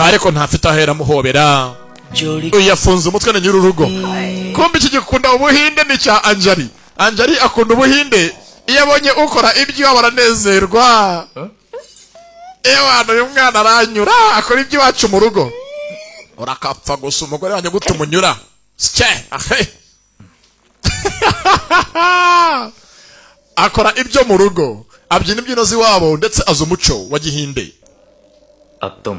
ariko ntafite ahera amuhobera. जोड़ी uyu yafunze umutwe na nyir'urugo. kumbe iki gikunda ubuhinde ni cya Anjali. Anjali akunda ubuhinde, iyo abonye ukora ibyo baranezerwa. ewana uyu mwana aranyura akora ibyo iwacu mu rugo. urakapfa gusa umugore wanjye gute umunyura sike ahe. akora ibyo mu rugo, abyina imbyino z'iwabo ndetse azi umuco wa gihinde. अब तुम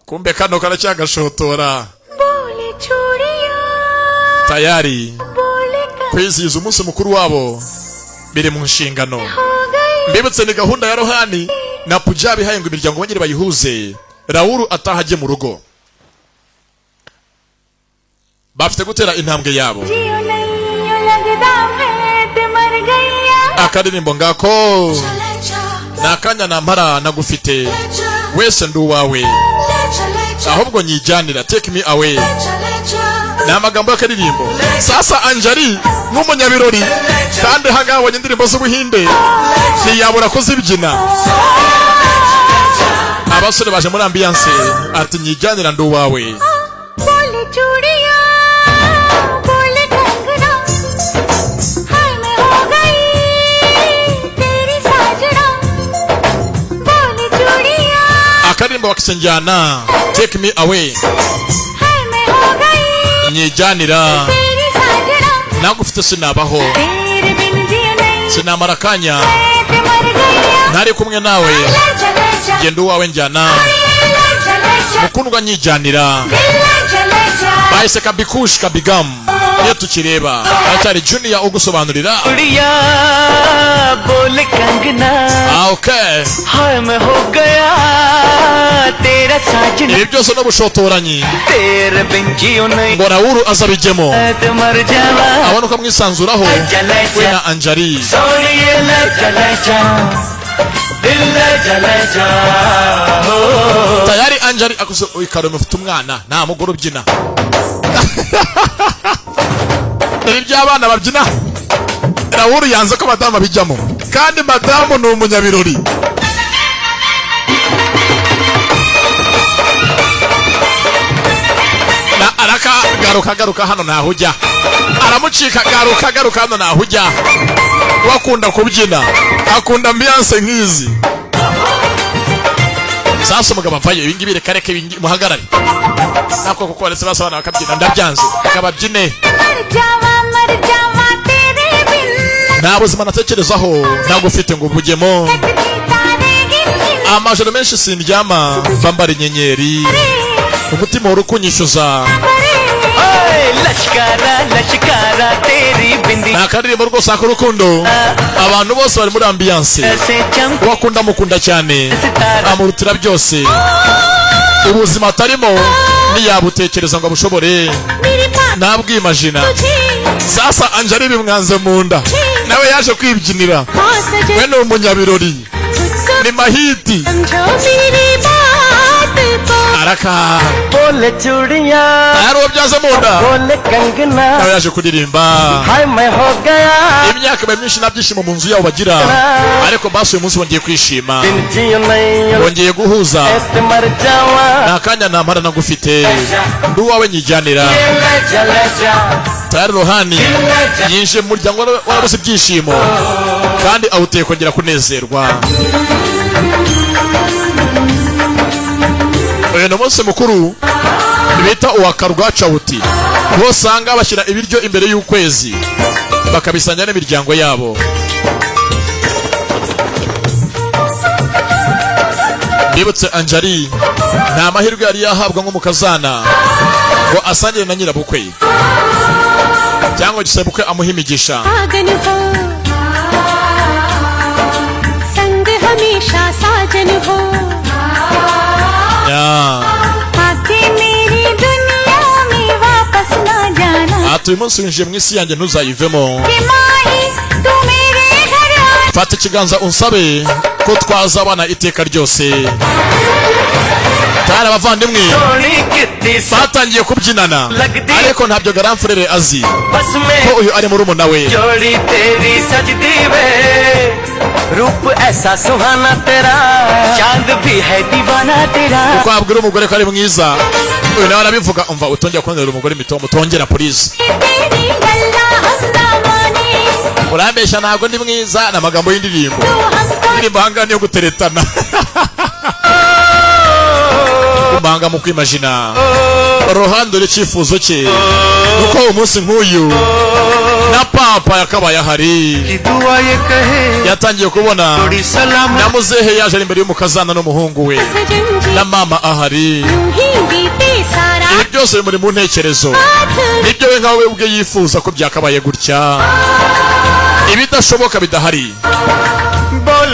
kumbe kano karacyagashotora बोले चूड़िया tayari बोले kwizihiza umunsi mukuru wabo biri mu nshingano. हो गई mbibutse ni gahunda ya Rohani na Punjabi haye ngo imiryango bongere bayihuze Raoul atahajye mu rugo bafite gutera intambwe yabo akadirimbo ngako nakanya nampara nagufite wese ndu wawe ahubwo nyijyanira take me away na magambo y'akadirimbo sasa Anjali nk'umunyabirori kandi hagabanye indirimbo z'ubuhinde ntiyabura kuzibyina abasore baje muri ambiance ati nyijyanira ndu wawe akadirimbo bakisenjana take me away nyijyanira nagufite sinabaho sinamara kanya ntari kumwe nawe genda uwawe njyana mukundwa nyijyanira bahise kabikush kabigam iyo tukireba acyari Junior ugusobanurira okay हाय मैं हो गया तेरा साजन ibi byose no bushotoranyi तेरे बिन जियो नहीं ngo Raoul azabijemo तो मर जावा abona ko mwisanzuraho we na Anjali सोनिए ले चले जा दिल ले चले जा tayari Anjali akuze ikaro mufite umwana nta mugore ubyina ibi by'abana babyina Raoul yanze ko madamu bijyamo kandi madamu ni umunyabirori na araka garuka hano nahujya aramucika garuka hano nahujya wakunda kubyina akunda ambiance nk'izi sasa umugabo avayo ibingi bireke muhagarare nako kuko baretse basabana bakabyina ndabyanze akababyine nta buzima natekerezaho ntagufite ngo ubugemo amajoro menshi sindyama mbambara inyenyeri umutima urukunyishyuza nakaririmbo rwose ak'urukundo abantu bose bari muri ambiance wakunda mukunda cyane amurutira byose ubuzima atarimo niyabutekereza ngo abushobore ntabwimajina sasa Anjali bimwanze mu nda nawe yaje kwibyinira we ni umunyabirori ni mahiti araka बोले चूड़िया ari byaza mu nda बोले Kangana nawe yaje kuririmba हाय मैं हो गया imyaka myinshi nabyishimo mu nzu yawo bagira ariko basuye umunsi bongeye kwishima बिन जियो नहीं bongeye guhuza ऐसे मर जावा nakanya nampara nagufite ndi uwawe nyijyanira ले चले जा tayari Rohani yinjiye mu muryango warabuze ibyishimo kandi awuteye kongera kunezerwa uyu ni umunsi mukuru bita uwa Karwacawuti aho usanga bashyira ibiryo imbere y'ukwezi bakabisangira n'imiryango yabo ndibutse Anjali nta mahirwe yari yahabwa nk'umukazana ngo asangire na nyirabukwe cyangwa gisabukwe amuha imigisha संग हमेशा साजन हो आके मेरी दुनिया में वापस ना जाना ati uyu munsi winjiye mu isi yanjye ntuzayivemo कि माही तू मेरे घर आ fata ikiganza unsabe ko twazabana iteka ryose tayari abavandimwe Soni कितनी batangiye kubyinana ariko ntabyo Garamfurere azi बस में ko uyu ari murumuna we जोड़ी तेरी सजदी वे रूप ऐसा सुहाना तेरा चांद भी है दीवाना तेरा uko wabwira umugore ko ari mwiza uyu nawe arabivuga umva utongera kubonera umugore mitomo utongera please तेरी गल्ला हंसना माने urambeshya ntabwo ndi mwiza n'amagambo y'indirimbo तू हमको indirimbo hangana yo guteretana kumanga mu kwimagina Rohando icyifuzo cye nuko umunsi nk'uyu na papa yakabaye ahari दुआ ये कहे yatangiye kubona थोड़ी सलाम na muzehe yaje imbere y'umukazana n'umuhungu we Sajjan ji na mama ahari यूं ही बीते सारा ibi byose bimuri mu ntekerezo nibyo we nkawe ubwe yifuza ko byakabaye gutya ibidashoboka bidahari बोल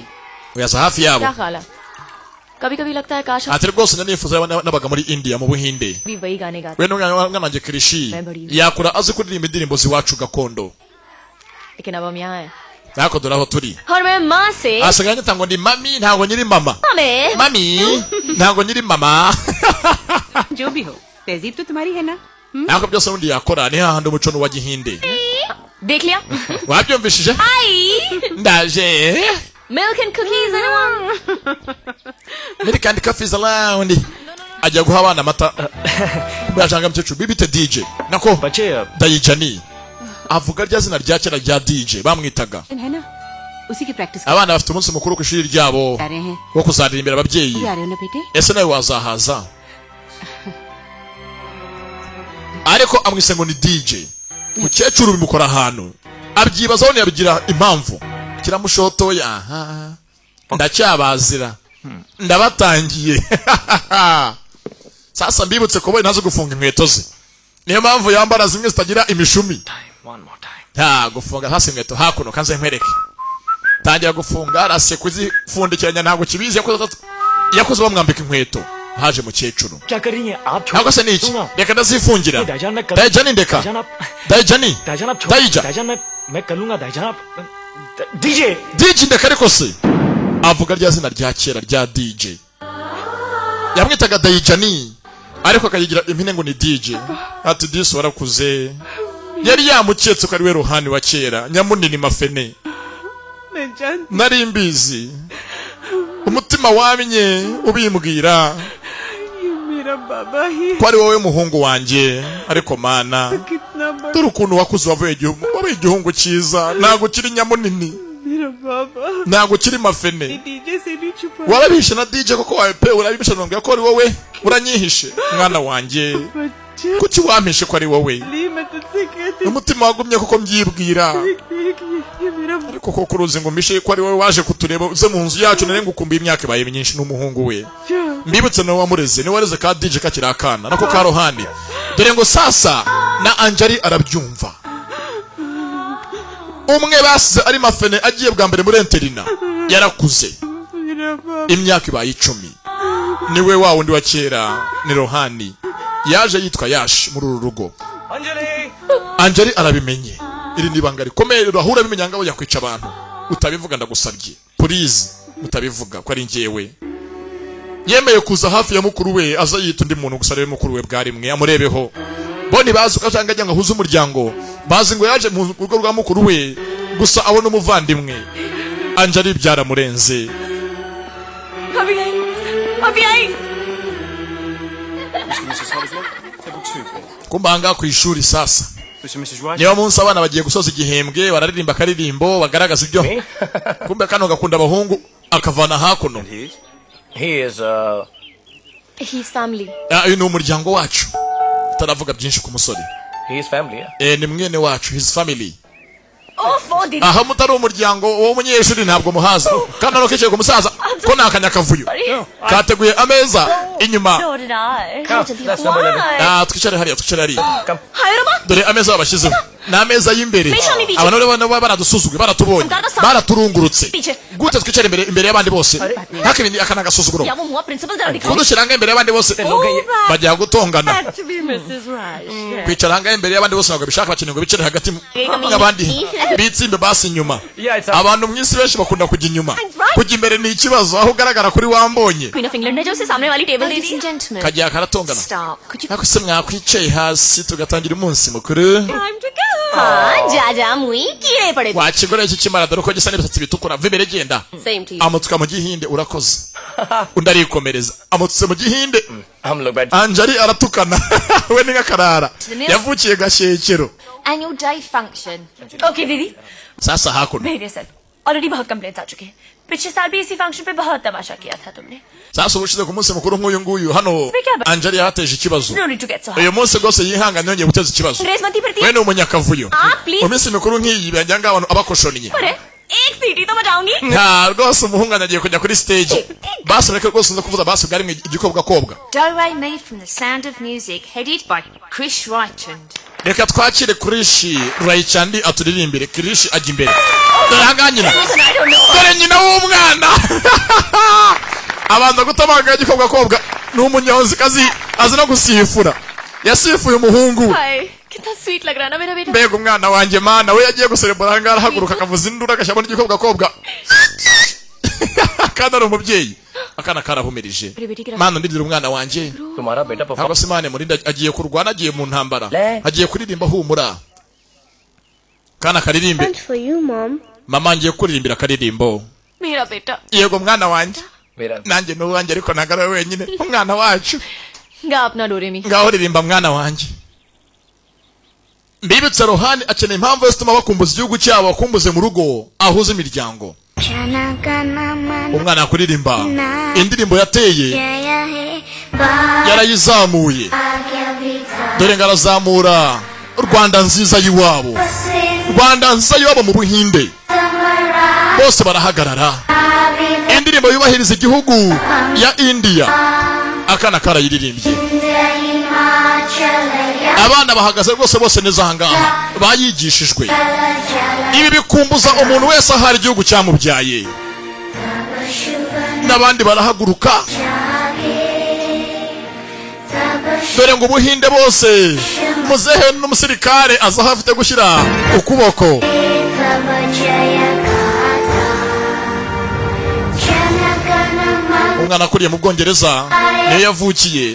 नहीं uyaza hafi yabo क्या ख्याल है कभी कभी लगता है काश ati rwose nanifuza n'abaga muri India mu Buhinde भी वही गाने गाते we n'umwana Krishi yakura azi kuririmba indirimbo ziwacu gakondo लेकिन अब हम यहाँ हैं nako duraho turi और मैं माँ से asaganya tango ndi mami ntago nyiri mama mummy mami ntago nyiri mama जो भी हो तहजीब तो तुम्हारी है ना nako byose undi yakora ni hahandi umuco wa Gihinde देख लिया wabyumvishije आई ndaje milk and cookies anyone milk and coffees around ajya guha abana amata bwajanga mcyecu bibite DJ nako बच्चे Dayijani avuga rya zina rya kera rya DJ bamwitaga है ना उसी की practice abana bafite umunsi mukuru ku ishuri ryabo कर रहे हैं wo kuzaririmbira ababyeyi आ रहे हो ना बेटे ese nawe wazahaza ariko amwise ngo ni DJ mukecuru bimukora ahantu abyibazaho ntiyabigira impamvu kiramushotoye aha ndacyabazira ndabatangiye sasa mbibutse ko boye nazo gufunga inkweto ze niyo mpamvu yambara zimwe zitagira imishumi one more time gufunga hasi inkweto hakuno kanze nkwereke tangira gufunga arase kuzifundikiranya ntabwo kibizi yakoze bamwambika inkweto haje mukecuru क्या कर रही हैं आप ntabwo se niki reka ndazifungira दाईजान मैं Dayijani ndeka Dayijani दाईजान आप Dayija दाईजान मैं कर लूंगा दाईजान आप DJ DJ ndeka ariko se avuga rya zina rya kera rya DJ yamwitaga Dayijani ariko akayigira impine ngo ni DJ ati disi warakuze yari yamuketse ko ari we ruhani wa kera nyamunini mafene nari mbizi umutima wamenye ubimbwira ko ari wowe muhungu wanjye ariko mana dore ukuntu wakuze wavuye igihungu cyiza ntabwo kiri nyamunini ntabwo kiri mafene warabishe na DJ koko wawe pe urabishe nongera ko ari wowe uranyihishe mwana wanjye kuki wampishe ko ari wowe umutima wagumye koko mbyibwira ariko koko uruzi ngo mpishe ko ari wowe waje kutureba uze mu nzu yacu nare ngukumbuye imyaka ibaye myinshi n'umuhungu we mbibutse nawe wamureze niwe wareze ka DJ kakiri akana nako ka rohani dore ngo sasa na Anjali arabyumva umwe basize ari mafene agiye bwa mbere muri interina yarakuze imyaka ibaye 10 niwe wa wundi wa kera ni rohani yaje yitwa Yash muri uru rugo Angeli arabimenye iri nibanga rikomeye urahura bimenya ngo yakwica abantu utabivuga ndagusabye please mutabivuga ko ari ngewe yemeye kuza hafi ya mukuru we aza yita undi muntu gusa rero mukuru we bwari mwe amurebeho boni bazi ukazanga ajya ngahuza umuryango bazi ngo yaje mu rugo rwa mukuru we gusa abona umuvandimwe Angeli byaramurenze अभी kumbanga ku ishuri sasa niyo munsi abana bagiye gusoza igihembwe bararirimba karirimbo bagaragaza ibyo kumbe kano gakunda abahungu akavana hakuno His family. Uyu ni umuryango wacu taravuga byinshi ku musore His family. Ni mwene wacu his family. Aha mutari umuryango w'umunyeshuri ntabwo muhaza kandi arokekeye ku musaza ko nakanyakavuyo kateguye ameza inyuma twicare hariya dore ameza babashyizeho n'ameza y'imbere abantu bano baradusuzugwe baratubonye baraturungurutse gute twicare imbere y'abandi bose ntakibindi akana gasuzuguro kudushyiranga imbere y'abandi bose bajya gutongana kwicara hanga imbere y'abandi bose ntabwo bishaka bakeneye ngo bicare hagati nk'abandi bitsimbe basi inyuma abantu mwisi benshi bakunda kujya inyuma kujya imbere ni ikibazo aho ugaragara kuri wambonye Queen of England ne jo se samne wali table de di kajya karatongana ako se mwakwicaye hasi tugatangira umunsi mukuru jaja mui kire pade wakigore iki kimara dore ko gisa n'ibisatsi bitukura vibere genda amutsuka mu gihinde urakoze undarikomereza amutse mu gihinde Angeli aratukana we ni ngakarara yavukiye gashekero annual day function okay didi sasa hakuno मेरे sir already बहुत कंप्लेंट्स आ चुके हैं पिछले साल भी इसी फंक्शन पे बहुत तमाशा किया था तुमने sasa ubushize ku munsi mukuru nk'uyu nguyu hano Angeli yateje ikibazo uyu munsi gose yihanganye yongeye guteza ikibazo we ni umunyakavuyo umunsi mukuru nk'iyi bajyanga abantu abakoshoniye एक सीटी तो बजाऊंगी rwose umuhungana agiye kujya kuri stage basi reka rwose nzo kuvuza basi bwari igikobwa kobwa Doe made from the sound of music headed by Chris Reichand reka twakire Krishi Reichand aturirimbire Krishi ajya imbere ndanganyina dore nyina w'umwana abanza gutamanga igikobwa kobwa n'umunyonzi kazi azina gusifura yasifuye umuhungu कितना स्वीट लग रहा है ना मेरा बेटा mbega umwana wanjye mana we yagiye guserebura hangara haguruka akavuza indura agashyamo n'igikobwa kobwa kandi ari umubyeyi akana karahumirije mana ndindira umwana wanjye ntabwo se mane murinda agiye kurwana agiye mu ntambara agiye kuririmba humura kana karirimbe mama ngiye kuririmbira karirimbo मेरा बेटा yego mwana wanjye nanjye n'uwanjye ariko nagara wenyine umwana wacu गा अपना डोरेमी ngaho ririmba mwana wanjye mbibutse Rohani akeneye impamvu yose ituma bakumbuza igihugu cyabo bakumbuze mu rugo ahuza imiryango umwana kuririmba indirimbo yateye yarayizamuye dore ngarazamura Rwanda nziza yiwabo Rwanda nziza yiwabo mu Buhinde bose barahagarara indirimbo yubahiriza igihugu ya India akana karayiririmbye abana bahagaze rwose bose neza hangaha bayigishijwe ibi bikumbuza umuntu wese ahari igihugu cyamubyaye n'abandi barahaguruka dore ngo Ubuhinde bose muzehe n'umusirikare aza hafite gushyira ukuboko umwana akuriye mu Bwongereza niyo yavukiye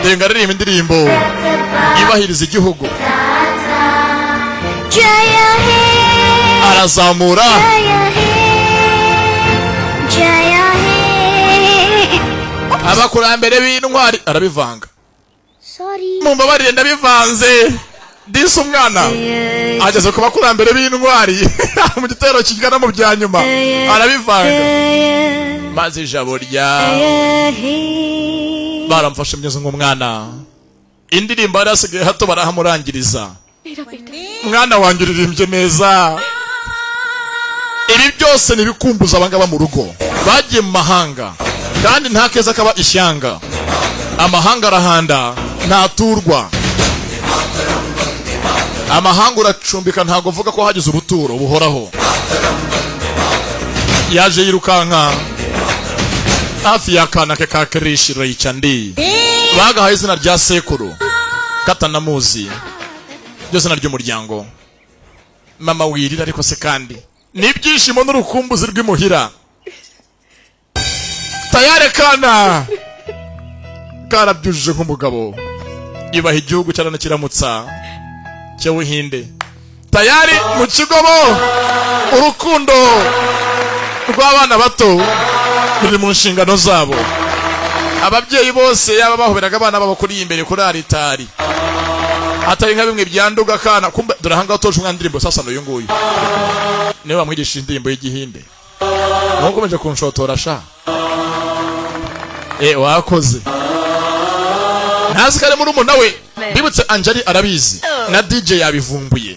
denga aririmba indirimbo yubahiriza igihugu arazamura abakurambere b'intwari arabivanga mumbabarire ndabivanze disi umwana ageze ku bakurambere b'intwari mu gitero kigana mu bya nyuma arabivanga maze ijabo rya baramfashe mnyeze nk'umwana indirimbo yarasigaye hato barahamurangiriza mwana wanjye uririmbye neza ibi byose nibikumbuza abangaba mu rugo bagiye mu mahanga kandi nta keza kaba ishyanga amahanga arahanda ntaturwa amahanga uracumbika ntago uvuga ko hagize ubuturo buhoraho yaje yirukanka hafi y'akana ke ka Krishi Reichand bagahaye izina rya sekuru katanamuzi byose naryo umuryango. Mama wirira ariko se kandi n'ibyishimo n'urukumbuzi rw'imuhira. Tayari kana karabyujije nk'umugabo. Ibaha igihugu cyarana kiramutsa cy'Ubuhinde. Tayari mu kigobo urukundo rw'abana bato ruri mu nshingano zabo. Ababyeyi bose yaba bahoberaga abana babo kuri imbere kuri aritari. Atari nka bimwe byanduga kana kumbe durahanga utoje umwandirimbo sasa no yunguyu. Niwe bamwigisha indirimbo y'Igihinde. Nkomeje kunshotora sha. Wakoze. Ntazi kare muri umuntu nawe bibutse Anjali arabizi na DJ yabivumbuye.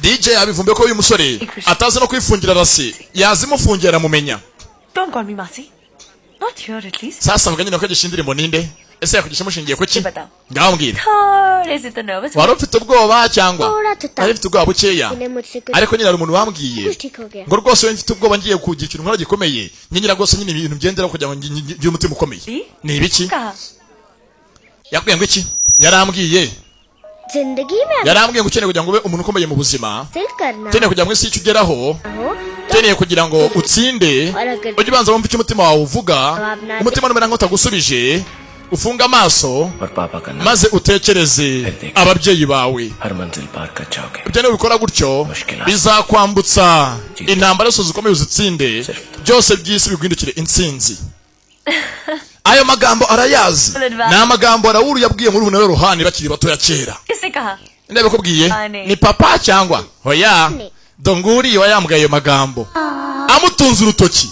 DJ yabivumbuye ko uyu musore atazi no kwifungira rasi yazimufungira mumenya. Don't call me Masi. Not here at least. Sasa muganye no kwagisha indirimbo ninde? Ese yakugisha mushingiye ku ki? Ngaho mbwira. Is it the nervous? Wari ufite ubwoba cyangwa? Ari ufite ubwoba bukeya. Ariko nyine ari umuntu wambwiye ngo rwose we mfite ubwoba ngiye kugira ikintu nkora gikomeye. Nyine rwose nyine ibintu byendera kugira ngo ngire umutima ukomeye. Ni ibiki? Yakubwiye ngo iki? Yarambwiye. Yarambwiye ngo ukeneye kugira ngo ube umuntu ukomeye mu buzima. Ukeneye kugira ngo isi ugeraho. Ukeneye kugira ngo utsinde. Ujye ubanza wumva icyo umutima wawe uvuga. Umutima numera nk'utagusubije. Ufunga amaso maze utekereze ababyeyi bawe. Ibyo niba ubikora gutyo bizakwambutsa intambara zose zikomeye uzitsinde. Byose by'isi biguhindukire intsinzi. Ayo magambo arayazi. Ni amagambo arawuru yabwiye muri ubu Ruhani bakiri batoya kera. Ndebe kubwiye ni papa cyangwa hoya donguri wayambwiye ayo magambo amutunze urutoki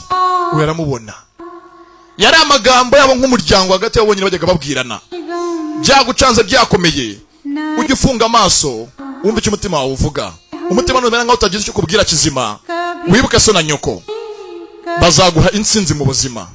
uyaramubona. Yari amagambo yabo nk'umuryango hagati y'abo nyine bajyaga babwirana. Byagucanze byakomeye. Ujye ufunga amaso wumva icyo umutima wawe uvuga. Umutima numera nkaho utagize icyo kubwira kizima. Wibuke so na nyoko bazaguha intsinzi mu buzima.